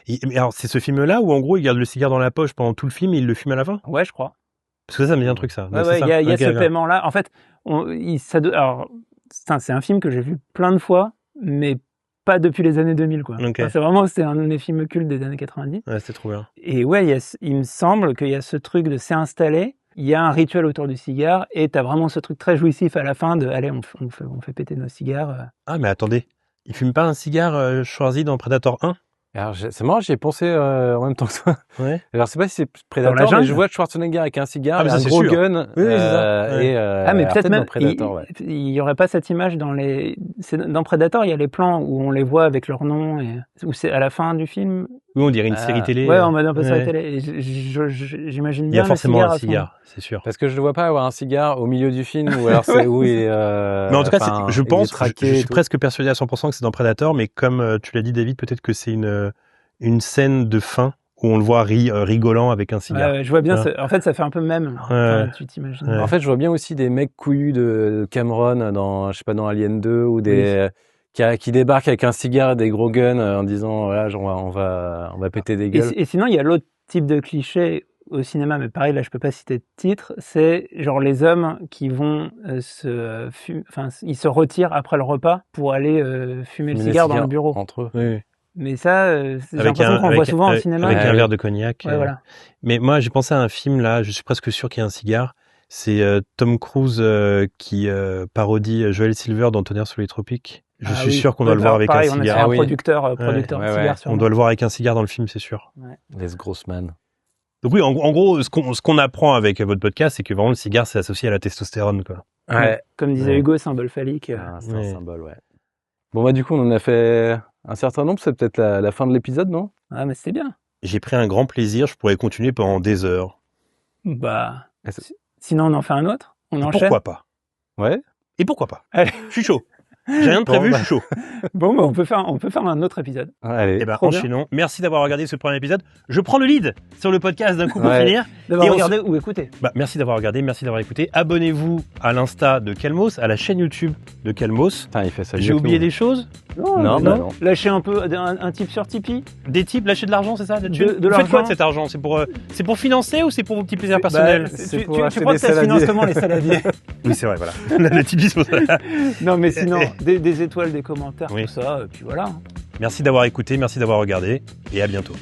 Mais alors, c'est ce film-là où en gros, il garde le cigare dans la poche pendant tout le film et il le fume à la fin? Ouais, je crois. Parce que ça me dit un truc, ça. Ouais, il y a ce paiement-là. En fait, alors, c'est un film que j'ai vu plein de fois, mais pas depuis les années 2000, quoi. Okay. Enfin, c'est un des films cultes des années 90. Ouais, c'était trop bien. Et ouais, il me semble qu'il y a ce truc de s'est installé, il y a un rituel autour du cigare, et t'as vraiment ce truc très jouissif à la fin de, allez, on fait péter nos cigares. Ah, mais attendez, il fume pas un cigare Schwarzy dans Predator 1? Alors, c'est marrant, j'y ai pensé en même temps que toi. Ouais. Alors, je sais pas si c'est Predator, mais je vois Schwarzenegger avec un cigare, un gros gun. Oui, c'est ça. Ouais. Mais peut-être même, Predator, il y aurait pas cette image dans dans Predator, il y a les plans où on les voit avec leur nom, où c'est à la fin du film. Oui, on dirait une série télé. Ouais, on va un peu série télé. J'imagine bien. Il y a forcément un cigare, c'est sûr. Parce que je ne vois pas avoir un cigare au milieu du film, ou alors c'est où il est. Mais en tout cas, je suis presque persuadé à 100% que c'est dans Predator, mais comme tu l'as dit, David, peut-être que c'est une scène de fin où on le voit rigolant avec un cigare. Ouais, je vois bien. En fait, ça fait un peu même. Tu t'imagines. En fait, je vois bien aussi des mecs couillus de Cameron dans, je sais pas, dans Alien 2 ou des qui débarquent avec un cigare et des gros guns en disant voilà, genre, on va péter des gueules. Et sinon, il y a l'autre type de cliché au cinéma, mais pareil, là, je peux pas citer de titre. C'est genre les hommes qui vont ils se retirent après le repas pour aller fumer le cigare dans le bureau entre eux. Oui. Mais ça, j'ai l'impression qu'on voit souvent au cinéma. Avec un verre de cognac. Ouais, voilà. Mais moi, j'ai pensé à un film, là, je suis presque sûr qu'il y a un cigare. C'est Tom Cruise qui parodie Joel Silver dans Tonnerre sur les tropiques. Je suis sûr qu'on doit le voir avec un cigare. On a un producteur de cigare. On doit le voir avec un cigare dans le film, c'est sûr. Ouais. Les Grossman. Donc oui, en gros, ce qu'on apprend avec votre podcast, c'est que vraiment le cigare, c'est associé à la testostérone, quoi. Ouais. Comme disait Hugo, symbole phallique. C'est un symbole, ouais. Bon, bah, du coup, on en a fait un certain nombre. C'est peut-être la fin de l'épisode, non? Ah, mais c'était bien. J'ai pris un grand plaisir. Je pourrais continuer pendant des heures. Bah, sinon, on en fait un autre? On enchaîne? Pourquoi pas? Ouais. Et pourquoi pas? Allez. Je suis chaud. J'ai rien de prévu, je suis chaud. Bon, bah, on peut faire un autre épisode. Allez. Eh ben, enchaînons. Merci d'avoir regardé ce premier épisode. Je prends le lead sur le podcast d'un coup pour finir. D'avoir regardé ou écouté. Bah, merci d'avoir regardé, merci d'avoir écouté. Abonnez-vous à l'Insta de Calmos, à la chaîne YouTube de Calmos. Putain, il fait ça. J'ai oublié des choses? Non. Lâchez un peu un tip sur Tipeee. Des tips, lâcher de l'argent, c'est ça? De Vous l'argent. faites quoi de cet argent? C'est pour financer ou c'est pour vos petits plaisirs personnels? Tu crois que ça se finance comment les saladiers? Oui, c'est vrai, voilà. Le Tipeee, c'est pour ça. Non, mais sinon, des étoiles, des commentaires, tout ça, puis voilà. Merci d'avoir écouté, merci d'avoir regardé, et à bientôt.